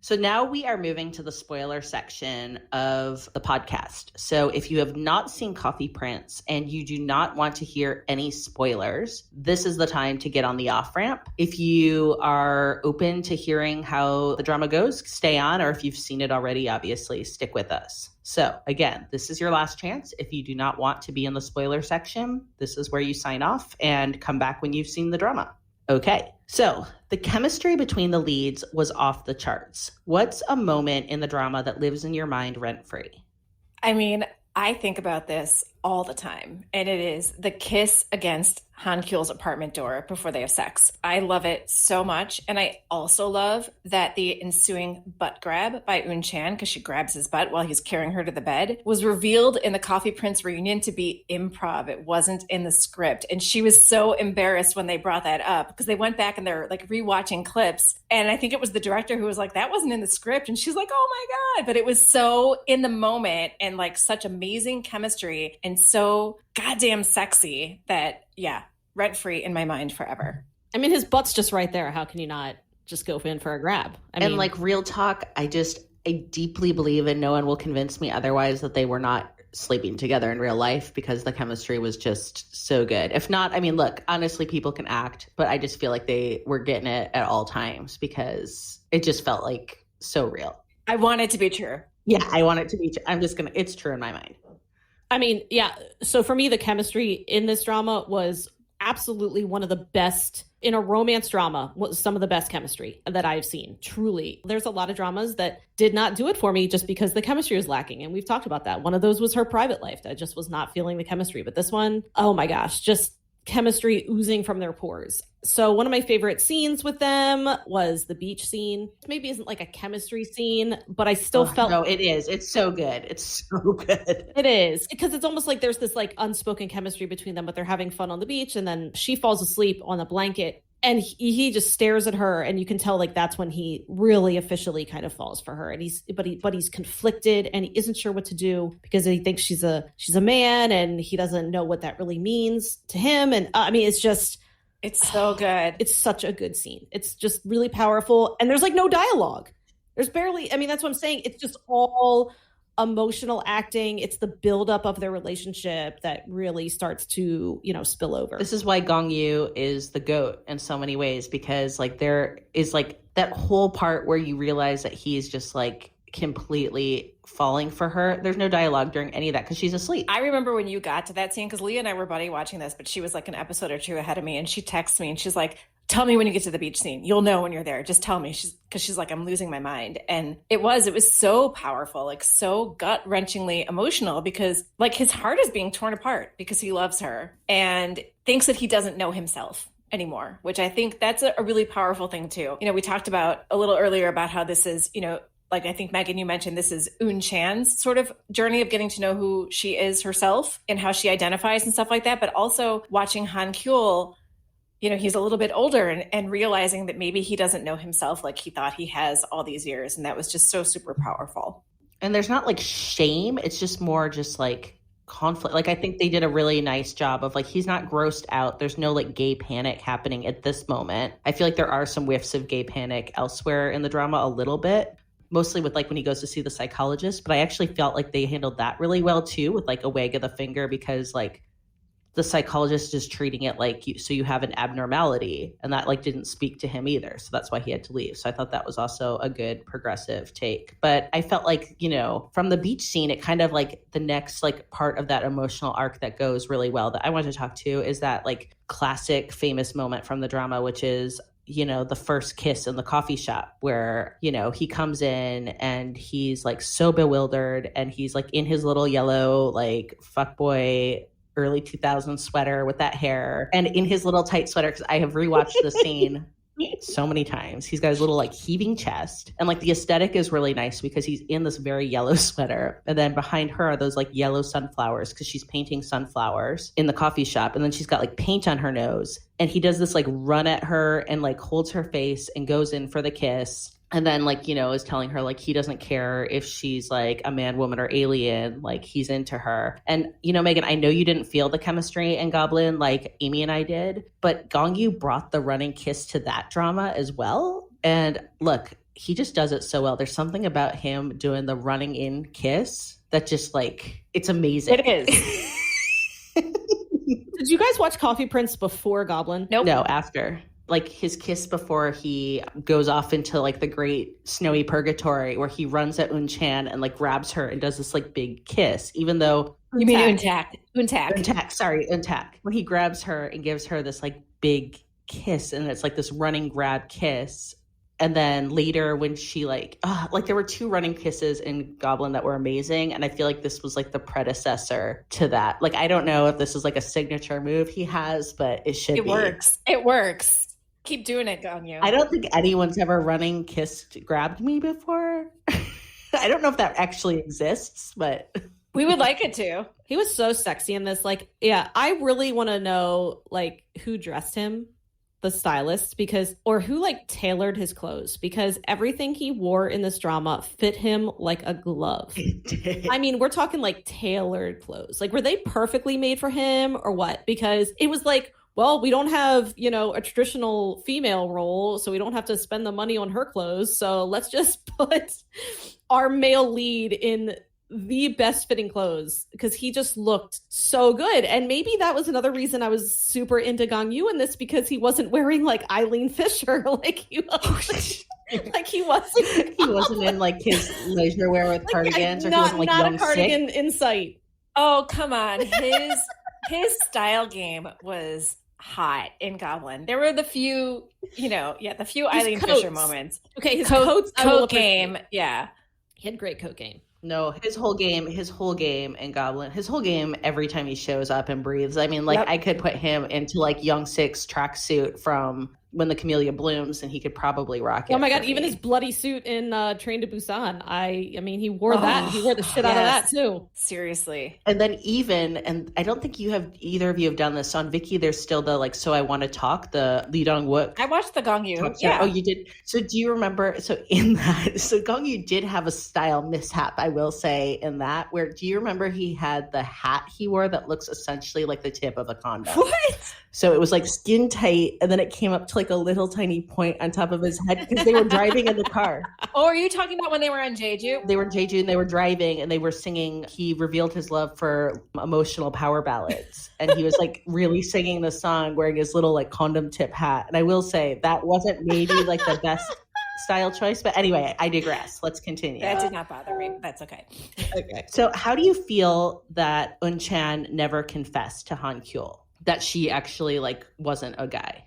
So now we are moving to the spoiler section of the podcast. So if you have not seen Coffee Prince and you do not want to hear any spoilers, this is the time to get on the off-ramp. If you are open to hearing how the drama goes, stay on, or if you've seen it already, obviously, stick with us. So again, this is your last chance. If you do not want to be in the spoiler section, this is where you sign off and come back when you've seen the drama. Okay, so the chemistry between the leads was off the charts. What's a moment in the drama that lives in your mind rent-free? I mean, I think about this all the time. And it is the kiss against Han Kyul's apartment door before they have sex. I love it so much. And I also love that the ensuing butt grab by Eun Chan, because she grabs his butt while he's carrying her to the bed, was revealed in the Coffee Prince reunion to be improv. It wasn't in the script. And she was so embarrassed when they brought that up, because they went back and they're like rewatching clips. And I think it was the director who was like, that wasn't in the script. And she's like, oh my God. But it was so in the moment and like such amazing chemistry and so goddamn sexy that, yeah, rent free in my mind forever. I mean, his butt's just right there. How can you not just go in for a grab? I mean, like real talk, I deeply believe, and no one will convince me otherwise, that they were not sleeping together in real life, because the chemistry was just so good. If not, I mean, look, honestly, people can act, but I just feel like they were getting it at all times, because it just felt like so real. I want it to be true. Yeah, I want it to be. It's true in my mind. I mean, yeah. So for me, the chemistry in this drama was absolutely one of the best in a romance drama. Was some of the best chemistry that I've seen. Truly, there's a lot of dramas that did not do it for me just because the chemistry was lacking, and we've talked about that. One of those was Her Private Life. I just was not feeling the chemistry, but this one, oh my gosh, just chemistry oozing from their pores. So one of my favorite scenes with them was the beach scene. Maybe isn't like a chemistry scene, but I still felt... No, it is. It's so good. It's so good. It is. Because it's almost like there's this like unspoken chemistry between them, but they're having fun on the beach, and then she falls asleep on a blanket and he just stares at her, and you can tell like that's when he really officially kind of falls for her. And he's conflicted, and he isn't sure what to do because he thinks she's a man, and he doesn't know what that really means to him. And I mean, it's so good. It's such a good scene. It's just really powerful, and there's like no dialogue. There's barely. I mean, that's what I'm saying. It's just all emotional acting. It's the buildup of their relationship that really starts to, spill over. This is why Gong Yoo is the GOAT in so many ways, because like there is like that whole part where you realize that he's just like completely falling for her. There's no dialogue during any of that because she's asleep. I remember when you got to that scene, because Leah and I were buddy watching this, but she was like an episode or two ahead of me, and she texts me and she's like, tell me when you get to the beach scene. You'll know when you're there. Just tell me. Because she's like, I'm losing my mind. And it was so powerful, like so gut-wrenchingly emotional, because like his heart is being torn apart because he loves her and thinks that he doesn't know himself anymore, which I think that's a really powerful thing too. We talked about a little earlier about how this is, like I think, Megan, you mentioned this is Eun Chan's sort of journey of getting to know who she is herself and how she identifies and stuff like that. But also watching Han Kyul, he's a little bit older and realizing that maybe he doesn't know himself like he thought he has all these years. And that was just so super powerful. And there's not like shame. It's just more just like conflict. Like I think they did a really nice job of like, he's not grossed out. There's no like gay panic happening at this moment. I feel like there are some whiffs of gay panic elsewhere in the drama a little bit. Mostly with like when he goes to see the psychologist. But I actually felt like they handled that really well too, with like a wag of the finger, because like the psychologist is treating it like you have an abnormality, and that like didn't speak to him either. So that's why he had to leave. So I thought that was also a good progressive take. But I felt like, from the beach scene, it kind of like the next like part of that emotional arc that goes really well that I wanted to talk to is that like classic famous moment from the drama, which is, the first kiss in the coffee shop where, he comes in and he's like so bewildered, and he's like in his little yellow, like fuckboy early 2000s sweater with that hair, and in his little tight sweater, because I have rewatched the scene so many times. He's got his little like heaving chest, and like the aesthetic is really nice because he's in this very yellow sweater, and then behind her are those like yellow sunflowers because she's painting sunflowers in the coffee shop, and then she's got like paint on her nose, and he does this like run at her and like holds her face and goes in for the kiss. And then like, is telling her like he doesn't care if she's like a man, woman, or alien, like he's into her. And, Megan, I know you didn't feel the chemistry in Goblin like Amy and I did, but Gong Yoo brought the running kiss to that drama as well. And look, he just does it so well. There's something about him doing the running in kiss that just like, it's amazing. It is. Did you guys watch Coffee Prince before Goblin? Nope. No, after. Like his kiss before he goes off into like the great snowy purgatory where he runs at Eun Chan and like grabs her and does this like big kiss, even though you mean Eun Tak. Sorry, Eun Tak. When he grabs her and gives her this like big kiss, and it's like this running grab kiss. And then later when she like there were two running kisses in Goblin that were amazing. And I feel like this was like the predecessor to that. Like, I don't know if this is like a signature move he has, but it should be. It works. It works. Keep doing it, Gong Yoo. I don't think anyone's ever running kissed grabbed me before. I don't know if that actually exists, but we would like it to. He was so sexy in this. Like, yeah, I really want to know like who dressed him, the stylist, or who like tailored his clothes, because everything he wore in this drama fit him like a glove. I mean, we're talking like tailored clothes. Like, were they perfectly made for him or what? Because it was like, well, we don't have, a traditional female role, so we don't have to spend the money on her clothes. So let's just put our male lead in the best fitting clothes, because he just looked so good. And maybe that was another reason I was super into Gong Yoo in this, because he wasn't wearing like Eileen Fisher like he was. Like he wasn't in like his leisure wear with cardigans, or he wasn't like not young a cardigan sick. in sight. Oh, come on. His style game was hot in Goblin. There were the few, the few Eileen Fisher moments. Okay, his coat game. Yeah. He had great coat game. No, his whole game in Goblin, his whole game every time he shows up and breathes. I mean, like, yep. I could put him into like Young Six tracksuit from When the Camellia Blooms, and he could probably rock it. Oh my God, even his bloody suit in Train to Busan. I mean, he wore that. He wore the shit out of that too. Seriously. And then and I don't think either of you have done this on Viki. There's still the like, So I Want to Talk, the Lee Dong-wook. I watched the Gong Yoo. Yeah. Oh, you did. So do you remember? So in that, so Gong Yoo did have a style mishap, I will say, in that. Where do you remember he had the hat he wore that looks essentially like the tip of a condom? What? So it was like skin tight, and then it came up to like a little tiny point on top of his head because they were driving in the car. Oh, are you talking about when they were on Jeju? They were in Jeju and they were driving and they were singing. He revealed his love for emotional power ballads. And he was like really singing the song wearing his little like condom tip hat. And I will say that wasn't maybe like the best style choice. But anyway, I digress. Let's continue. That did not bother me. That's okay. Okay. So how do you feel that Eun Chan never confessed to Han Kyul that she actually like wasn't a guy?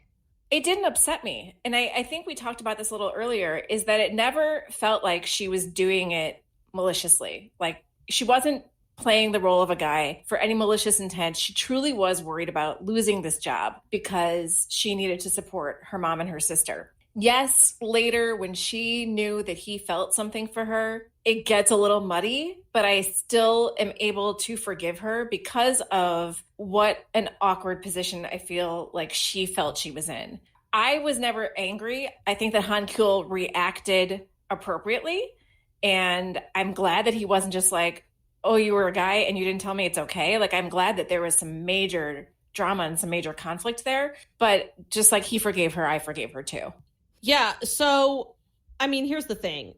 It didn't upset me. And I think we talked about this a little earlier, is that it never felt like she was doing it maliciously. Like, she wasn't playing the role of a guy for any malicious intent. She truly was worried about losing this job because she needed to support her mom and her sister. Yes, later when she knew that he felt something for her, it gets a little muddy, but I still am able to forgive her because of what an awkward position I feel like she felt she was in. I was never angry. I think that Han Kyul reacted appropriately, and I'm glad that he wasn't just like, oh, you were a guy and you didn't tell me, it's okay. Like, I'm glad that there was some major drama and some major conflict there, but just like he forgave her, I forgave her too. Yeah. So, I mean, here's the thing.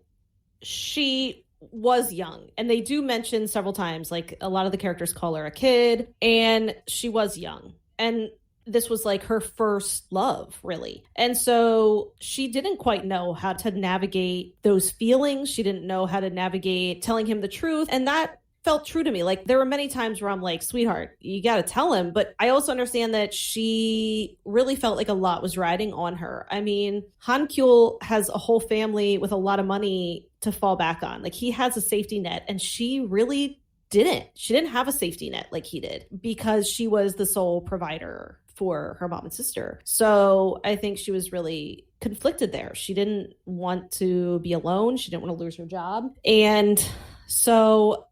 She was young, and they do mention several times, like a lot of the characters call her a kid, and she was young. And this was like her first love, really. And so she didn't quite know how to navigate those feelings. She didn't know how to navigate telling him the truth. And that felt true to me. Like, there were many times where I'm like, sweetheart, you got to tell him. But I also understand that she really felt like a lot was riding on her. I mean, Han Kyul has a whole family with a lot of money to fall back on. Like, he has a safety net, and she really didn't. She didn't have a safety net like he did, because she was the sole provider for her mom and sister. So I think she was really conflicted there. She didn't want to be alone. She didn't want to lose her job. And so,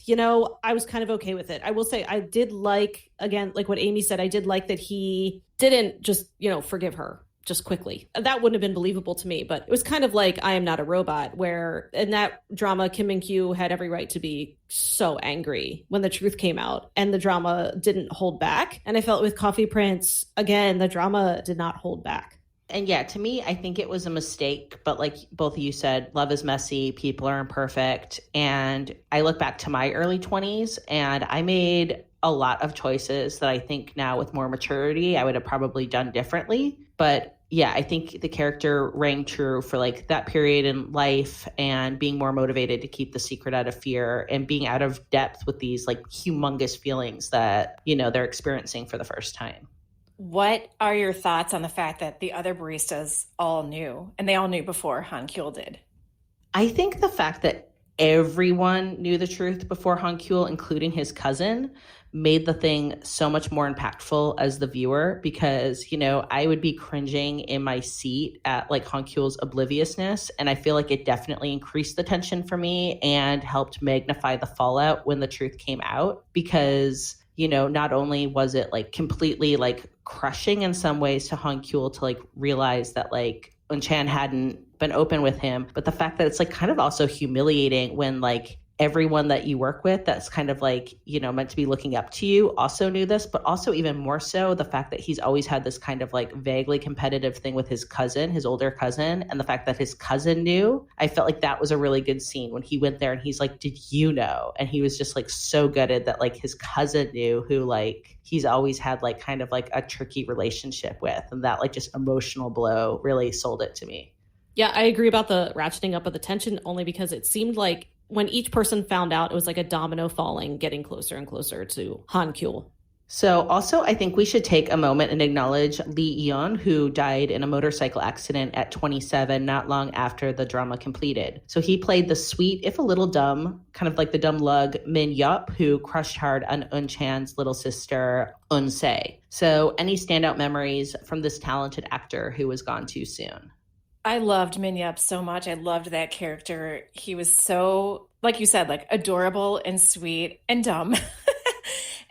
I was kind of okay with it. I will say I did like, again, like what Amy said, I did like that he didn't just, forgive her just quickly. That wouldn't have been believable to me, but it was kind of like I Am Not a Robot, where in that drama, Kim Min-kyu had every right to be so angry when the truth came out, and the drama didn't hold back. And I felt with Coffee Prince, again, the drama did not hold back. And yeah, to me, I think it was a mistake. But like both of you said, love is messy. People are imperfect. And I look back to my early 20s, and I made a lot of choices that I think now with more maturity, I would have probably done differently. But yeah, I think the character rang true for like that period in life, and being more motivated to keep the secret out of fear, and being out of depth with these like humongous feelings that, they're experiencing for the first time. What are your thoughts on the fact that the other baristas all knew, and they all knew before Han Kyul did? I think the fact that everyone knew the truth before Han Kyul, including his cousin, made the thing so much more impactful as the viewer because, you know, I would be cringing in my seat at like Han Kyul's obliviousness. And I feel like it definitely increased the tension for me and helped magnify the fallout when the truth came out because, you know, not only was it like completely like crushing in some ways to Han Kyul to like realize that like Eun Chan hadn't been open with him, but the fact that it's like kind of also humiliating when like everyone that you work with that's kind of like, you know, meant to be looking up to you also knew this, but also even more so the fact that he's always had this kind of like vaguely competitive thing with his cousin, his older cousin, and the fact that his cousin knew. I felt like that was a really good scene when he went there and he's like, did you know? And he was just like so gutted that like his cousin knew, who like he's always had like kind of like a tricky relationship with, and that like just emotional blow really sold it to me. Yeah, I agree about the ratcheting up of the tension only because it seemed like when each person found out, it was like a domino falling, getting closer and closer to Han Kyul. So also, I think we should take a moment and acknowledge Lee Eun, who died in a motorcycle accident at 27, not long after the drama completed. So he played the sweet, if a little dumb, kind of like the dumb lug Min Yup, who crushed hard on Eun Chan's little sister, Eun Se. So any standout memories from this talented actor who was gone too soon? I loved Min Yup so much. I loved that character. He was so, like you said, like adorable and sweet and dumb.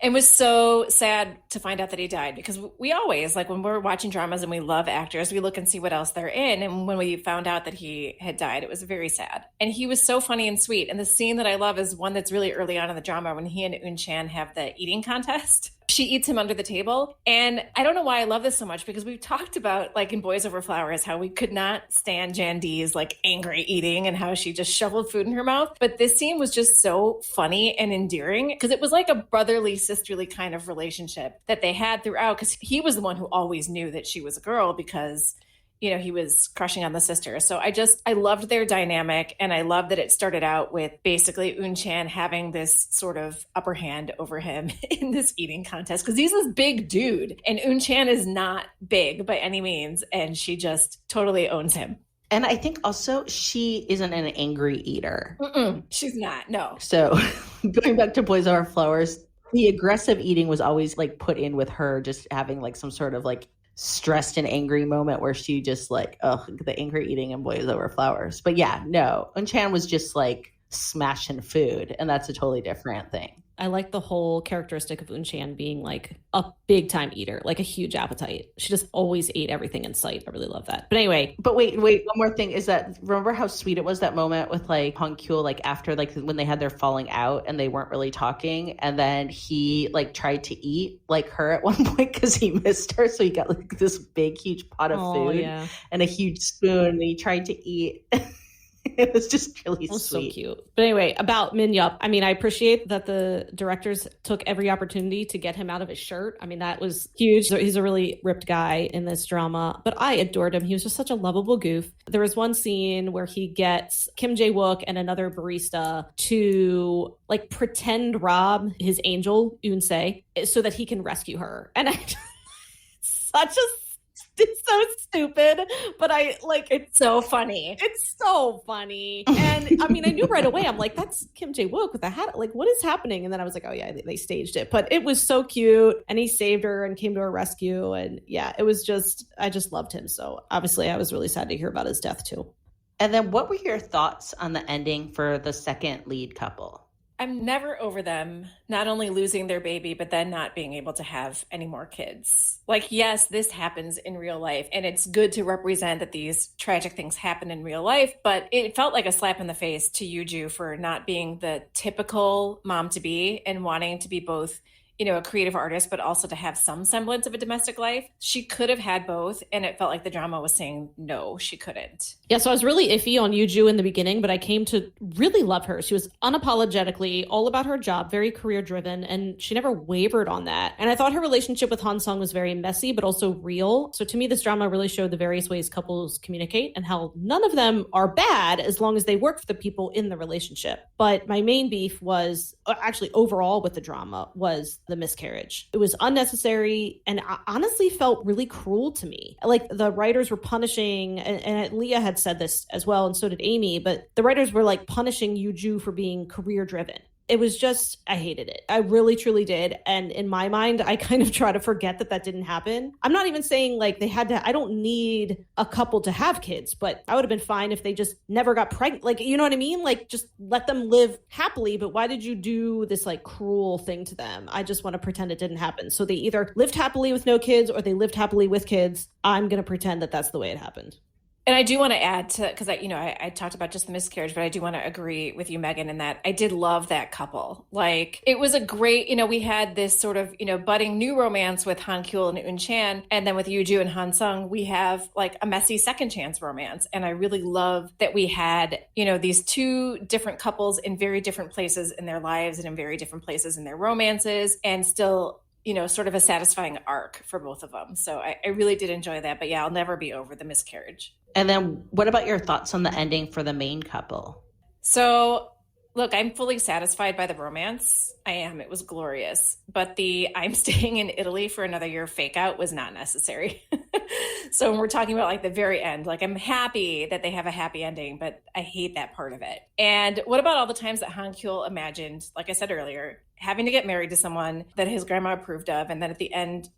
And was so sad to find out that he died because we always, like when we're watching dramas and we love actors, we look and see what else they're in. And when we found out that he had died, it was very sad. And he was so funny and sweet. And the scene that I love is one that's really early on in the drama when he and Eun Chan have the eating contest. She eats him under the table. And I don't know why I love this so much because we've talked about, like in Boys Over Flowers, how we could not stand Jan D's like angry eating and how she just shoveled food in her mouth. But this scene was just so funny and endearing because it was like a brotherly, sisterly kind of relationship that they had throughout because he was the one who always knew that she was a girl because, you know, he was crushing on the sister. So I loved their dynamic. And I love that it started out with basically Eun Chan having this sort of upper hand over him in this eating contest because he's this big dude and Eun Chan is not big by any means. And she just totally owns him. And I think also she isn't an angry eater. She's not, no. So going back to Boys Over Flowers, the aggressive eating was always like put in with her just having like some sort of like stressed and angry moment where she just like, oh, the angry eating in Boys Over Flowers. But yeah, no, Eun Chan was just like smashing food, and that's a totally different thing. I like the whole characteristic of Eun Chan being like a big time eater, like a huge appetite. She just always ate everything in sight. I really love that. But anyway. But wait, one more thing is that remember how sweet it was that moment with like Han Kyul, like after like when they had their falling out and they weren't really talking, and then he like tried to eat like her at one point because he missed her, so he got like this big huge pot of food and a huge spoon, and he tried to eat. It was just really sweet. So cute. But anyway, about Min Yup, I mean, I appreciate that the directors took every opportunity to get him out of his shirt. I mean, that was huge. He's a really ripped guy in this drama, but I adored him. He was just such a lovable goof. There was one scene where he gets Kim Jae-wook and another barista to like pretend rob his angel, Eun Se, so that he can rescue her. And it's so stupid, but I like it's so funny. It's so funny. And I mean, I knew right away, I'm like, that's Kim Jae-wook with the hat. Like, what is happening? And then I was like, oh yeah, they staged it. But it was so cute. And he saved her and came to her rescue. And yeah, it was just, I just loved him. So obviously I was really sad to hear about his death too. And then what were your thoughts on the ending for the second lead couple? I'm never over them not only losing their baby, but then not being able to have any more kids. Like, yes, this happens in real life, and it's good to represent that these tragic things happen in real life, but it felt like a slap in the face to Yoo for not being the typical mom to be and wanting to be both, you know, a creative artist, but also to have some semblance of a domestic life. She could have had both, and it felt like the drama was saying, no, she couldn't. Yeah, so I was really iffy on Yoo in the beginning, but I came to really love her. She was unapologetically all about her job, very career-driven, and she never wavered on that. And I thought her relationship with Han Sung was very messy, but also real. So to me, this drama really showed the various ways couples communicate and how none of them are bad as long as they work for the people in the relationship. But my main beef was, actually overall with the drama, was the miscarriage. It was unnecessary and honestly felt really cruel to me. Like the writers were punishing, and Leah had said this as well, and so did Amy, but the writers were like punishing Yoo for being career driven. It was just, I hated it. I really, truly did. And in my mind, I kind of try to forget that didn't happen. I'm not even saying like they had to, I don't need a couple to have kids, but I would have been fine if they just never got pregnant. Like, you know what I mean? Like, just let them live happily. But why did you do this like cruel thing to them? I just want to pretend it didn't happen. So they either lived happily with no kids or they lived happily with kids. I'm going to pretend that that's the way it happened. And I do want to add to, because I talked about just the miscarriage, but I do want to agree with you, Megan, in that I did love that couple. Like, it was a great, we had this sort of, budding new romance with Han Kyul and Eun Chan. And then with Yoo and Han Sung, we have like a messy second chance romance. And I really love that we had, these two different couples in very different places in their lives and in very different places in their romances, and still sort of a satisfying arc for both of them. So I really did enjoy that. But yeah, I'll never be over the miscarriage. And then what about your thoughts on the ending for the main couple? So look, I'm fully satisfied by the romance. I am. It was glorious. But the I'm staying in Italy for another year fake out was not necessary. So when we're talking about like the very end, like I'm happy that they have a happy ending, but I hate that part of it. And what about all the times that Han Kyul imagined, like I said earlier, having to get married to someone that his grandma approved of, and then at the end,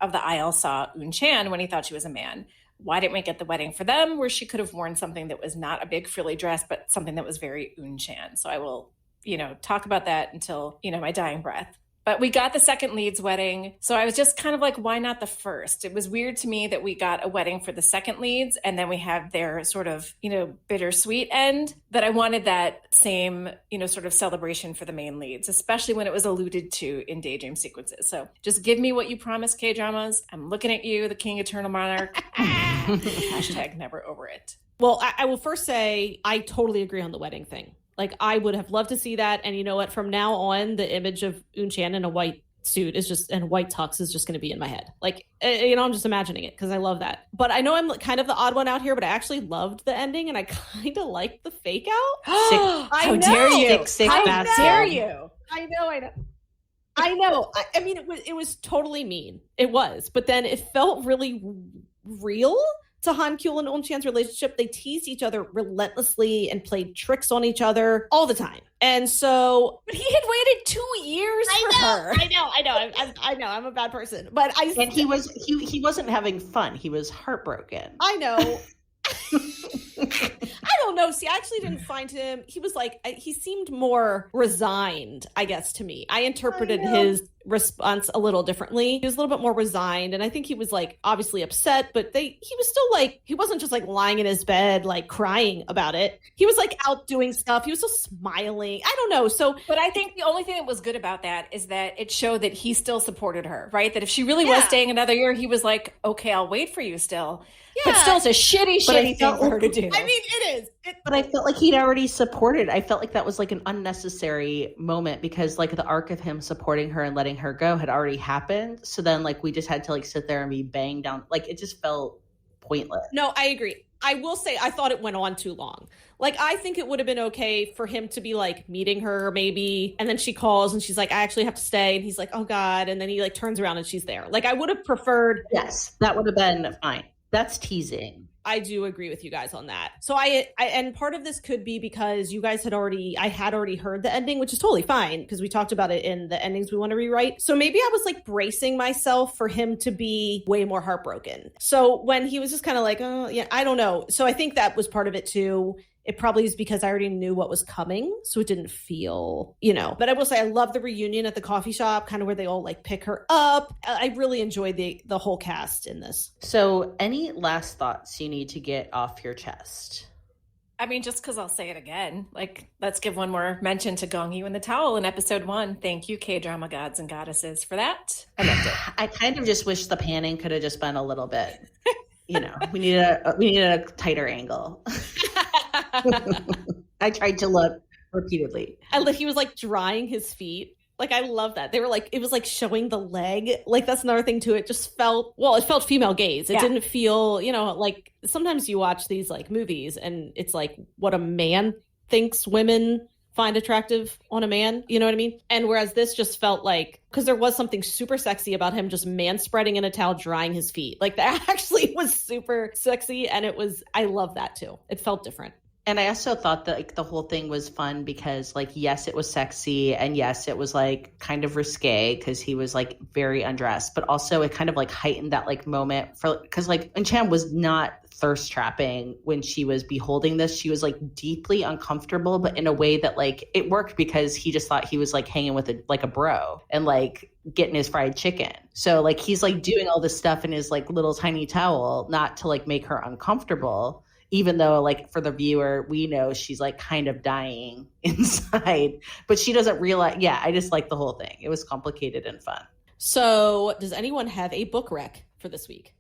of the aisle saw Eun Chan when he thought she was a man? Why didn't we get the wedding for them where she could have worn something that was not a big frilly dress, but something that was very Eun Chan? So I will, talk about that until, my dying breath. But we got the second lead's wedding. So I was just kind of like, why not the first? It was weird to me that we got a wedding for the second leads and then we have their sort of, bittersweet end. But I wanted that same, sort of celebration for the main leads, especially when it was alluded to in daydream sequences. So just give me what you promised, K-dramas. I'm looking at you, the King Eternal Monarch. Hashtag never over it. Well, I will first say I totally agree on the wedding thing. Like, I would have loved to see that. And you know what? From now on, the image of Eun Chan in a white suit and a white tux is just going to be in my head. Like, I'm just imagining it because I love that. But I know I'm kind of the odd one out here, but I actually loved the ending and I kind of liked the fake out. How dare you? How dare you? I know. I mean, it was totally mean. It was. But then it felt really real to Han Kyul and Eun Chan's relationship. They teased each other relentlessly and played tricks on each other all the time. And so, but he had waited 2 years for her. I know. I'm a bad person, but he wasn't having fun. He was heartbroken. I know. I don't know. See, I actually didn't find him. He was like, he seemed more resigned, I guess, to me. I interpreted his response a little differently. He was a little bit more resigned. And I think he was like obviously upset, but he was still like, he wasn't just like lying in his bed, like crying about it. He was like out doing stuff. He was still smiling. I don't know. So, but I think the only thing that was good about that is that it showed that he still supported her, right? That if she really was staying another year, he was like, okay, I'll wait for you still. Yeah. But still, it's a shitty thing for her to do. I mean, it is. But I felt like he'd already supported. I felt like that was like an unnecessary moment because like the arc of him supporting her and letting her go had already happened. So then like we just had to like sit there and be banged down. Like it just felt pointless. No, I agree. I will say I thought it went on too long. Like, I think it would have been okay for him to be like meeting her maybe. And then she calls and she's like, I actually have to stay. And he's like, oh God. And then he like turns around and she's there. Like, I would have preferred. Yes, that would have been fine. That's teasing. I do agree with you guys on that. So I and part of this could be because you guys I had already heard the ending, which is totally fine because we talked about it in the endings we want to rewrite. So maybe I was like bracing myself for him to be way more heartbroken. So when he was just kind of like, oh yeah, I don't know. So I think that was part of it too. It probably is because I already knew what was coming. So it didn't feel, but I will say I love the reunion at the coffee shop, kind of where they all like pick her up. I really enjoyed the whole cast in this. So any last thoughts you need to get off your chest? I mean, just because I'll say it again, like, let's give one more mention to Gong Yoo and the towel in episode 1. Thank you, K-drama gods and goddesses, for that. I loved it. I kind of just wish the panning could have just been a little bit, we needed a tighter angle. I tried to look repeatedly. He was like drying his feet. Like, I love that. They were like, it was like showing the leg. Like, that's another thing to it. Just felt female gaze. It didn't feel, like sometimes you watch these like movies and it's like what a man thinks women find attractive on a man, you know what I mean? And whereas this just felt like, because there was something super sexy about him just man spreading in a towel, drying his feet. Like that actually was super sexy. And I love that too. It felt different. And I also thought that like the whole thing was fun because like, yes, it was sexy. And yes, it was like kind of risque because he was like very undressed, but also it kind of like heightened that like moment because like Eun Chan was not thirst trapping when she was beholding this. She was like deeply uncomfortable, but in a way that like it worked because he just thought he was like hanging with a bro and like getting his fried chicken. So like he's like doing all this stuff in his like little tiny towel, not to like make her uncomfortable, even though like for the viewer, we know she's like kind of dying inside, but she doesn't realize. Yeah, I just like the whole thing. It was complicated and fun. So does anyone have a book rec for this week?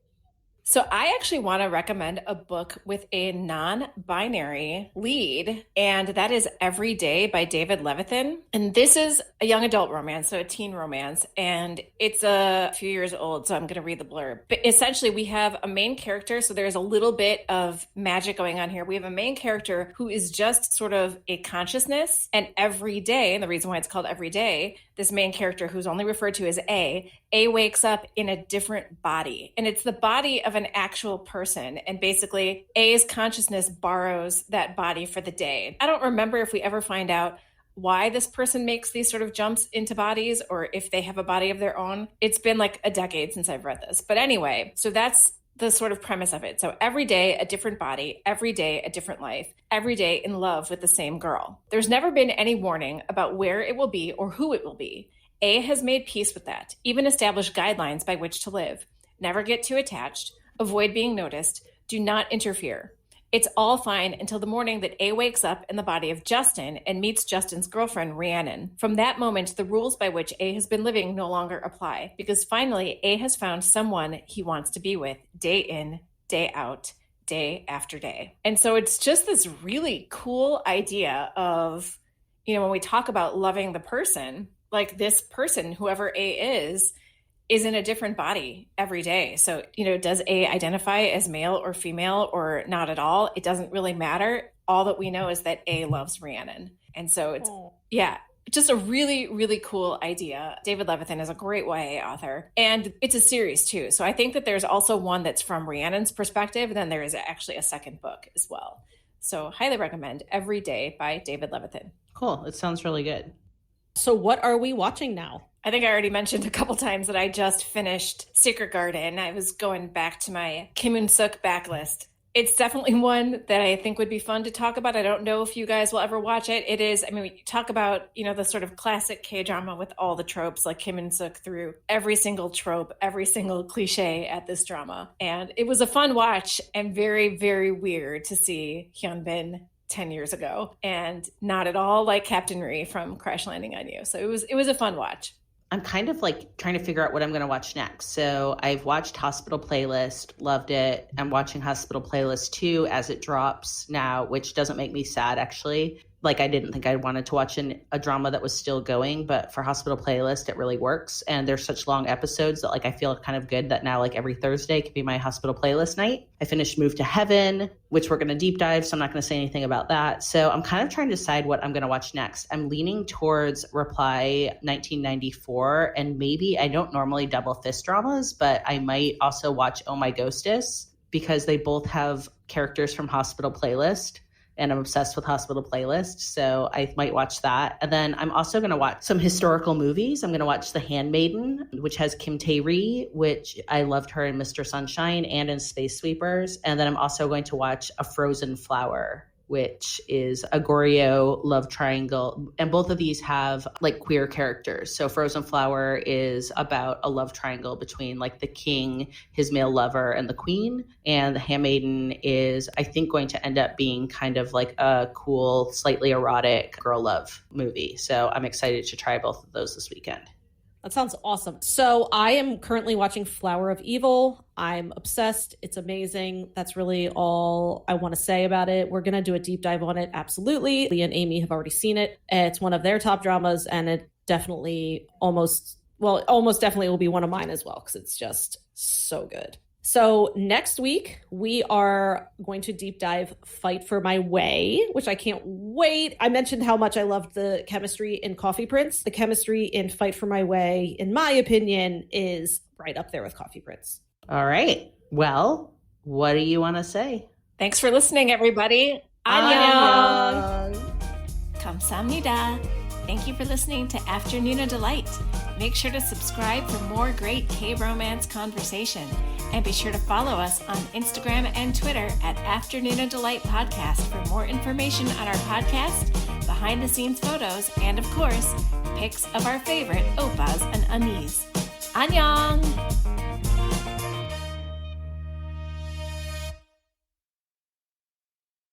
So I actually want to recommend a book with a non-binary lead, and that is Every Day by David Levithan. And this is a young adult romance, so a teen romance, and it's a few years old, so I'm going to read the blurb. But essentially, we have a main character, so there's a little bit of magic going on here. We have a main character who is just sort of a consciousness, and every day, and the reason why it's called Every Day, this main character who's only referred to as A wakes up in a different body, and it's the body of an actual person. And basically A's consciousness borrows that body for the day. I don't remember if we ever find out why this person makes these sort of jumps into bodies or if they have a body of their own. It's been like a decade since I've read this. But anyway, so that's the sort of premise of it. So every day, a different body, every day, a different life, every day in love with the same girl. There's never been any warning about where it will be or who it will be. A has made peace with that, even established guidelines by which to live. Never get too attached, avoid being noticed, do not interfere. It's all fine until the morning that A wakes up in the body of Justin and meets Justin's girlfriend, Rhiannon. From that moment, the rules by which A has been living no longer apply, because finally A has found someone he wants to be with, day in, day out, day after day. And so it's just this really cool idea of, you know, when we talk about loving the person, like this person, whoever A is in a different body every day. So, you know, does A identify as male or female or not at all? It doesn't really matter. All that we know is that A loves Rhiannon. And so it's, yeah, just a really, really cool idea. David Levithan is a great YA author, and it's a series too. So I think that there's also one that's from Rhiannon's perspective, and then there is actually a second book as well. So highly recommend Every Day by David Levithan. Cool. It sounds really good. So what are we watching now? I think I already mentioned a couple times that I just finished Secret Garden. I was going back to my Kim Eun-suk backlist. It's definitely one that I think would be fun to talk about. I don't know if you guys will ever watch it. It is, I mean, we talk about, you know, the sort of classic K-drama with all the tropes, like Kim Eun-suk threw every single trope, every single cliche at this drama. And it was a fun watch and very, very weird to see Hyun-bin 10 years ago and not at all like Captain Ri from Crash Landing on You. So it was a fun watch. I'm kind of like trying to figure out what I'm going to watch next. So I've watched Hospital Playlist, loved it. I'm watching Hospital Playlist 2 as it drops now, which doesn't make me sad, actually. Like, I didn't think I wanted to watch a drama that was still going, but for Hospital Playlist, it really works. And there's such long episodes that like I feel kind of good that now like every Thursday could be my Hospital Playlist night. I finished Move to Heaven, which we're going to deep dive, so I'm not going to say anything about that. So I'm kind of trying to decide what I'm going to watch next. I'm leaning towards Reply 1994, and maybe I don't normally double fist dramas, but I might also watch Oh My Ghostess because they both have characters from Hospital Playlist. And I'm obsessed with Hospital Playlist, so I might watch that. And then I'm also going to watch some historical movies. I'm going to watch The Handmaiden, which has Kim Tae-ri, which I loved her in Mr. Sunshine and in Space Sweepers. And then I'm also going to watch A Frozen Flower, which is a Goryeo love triangle. And both of these have like queer characters. So Frozen Flower is about a love triangle between like the king, his male lover, and the queen. And The Handmaiden is, I think, going to end up being kind of like a cool, slightly erotic girl love movie. So I'm excited to try both of those this weekend. That sounds awesome. So I am currently watching Flower of Evil. I'm obsessed. It's amazing. That's really all I want to say about it. We're going to do a deep dive on it. Absolutely. Leah and Amy have already seen it. It's one of their top dramas, and it definitely almost definitely will be one of mine as well, because it's just so good. So next week, we are going to deep dive Fight for My Way, which I can't wait. I mentioned how much I loved the chemistry in Coffee Prince. The chemistry in Fight for My Way, in my opinion, is right up there with Coffee Prince. All right. Well, what do you want to say? Thanks for listening, everybody. Annyeong. 감사합니다. Thank you for listening to Afternoona Delight. Make sure to subscribe for more great K-romance conversation. And be sure to follow us on Instagram and Twitter at Afternoona Delight Podcast for more information on our podcast, behind-the-scenes photos, and of course, pics of our favorite oppas and anis. Annyeong!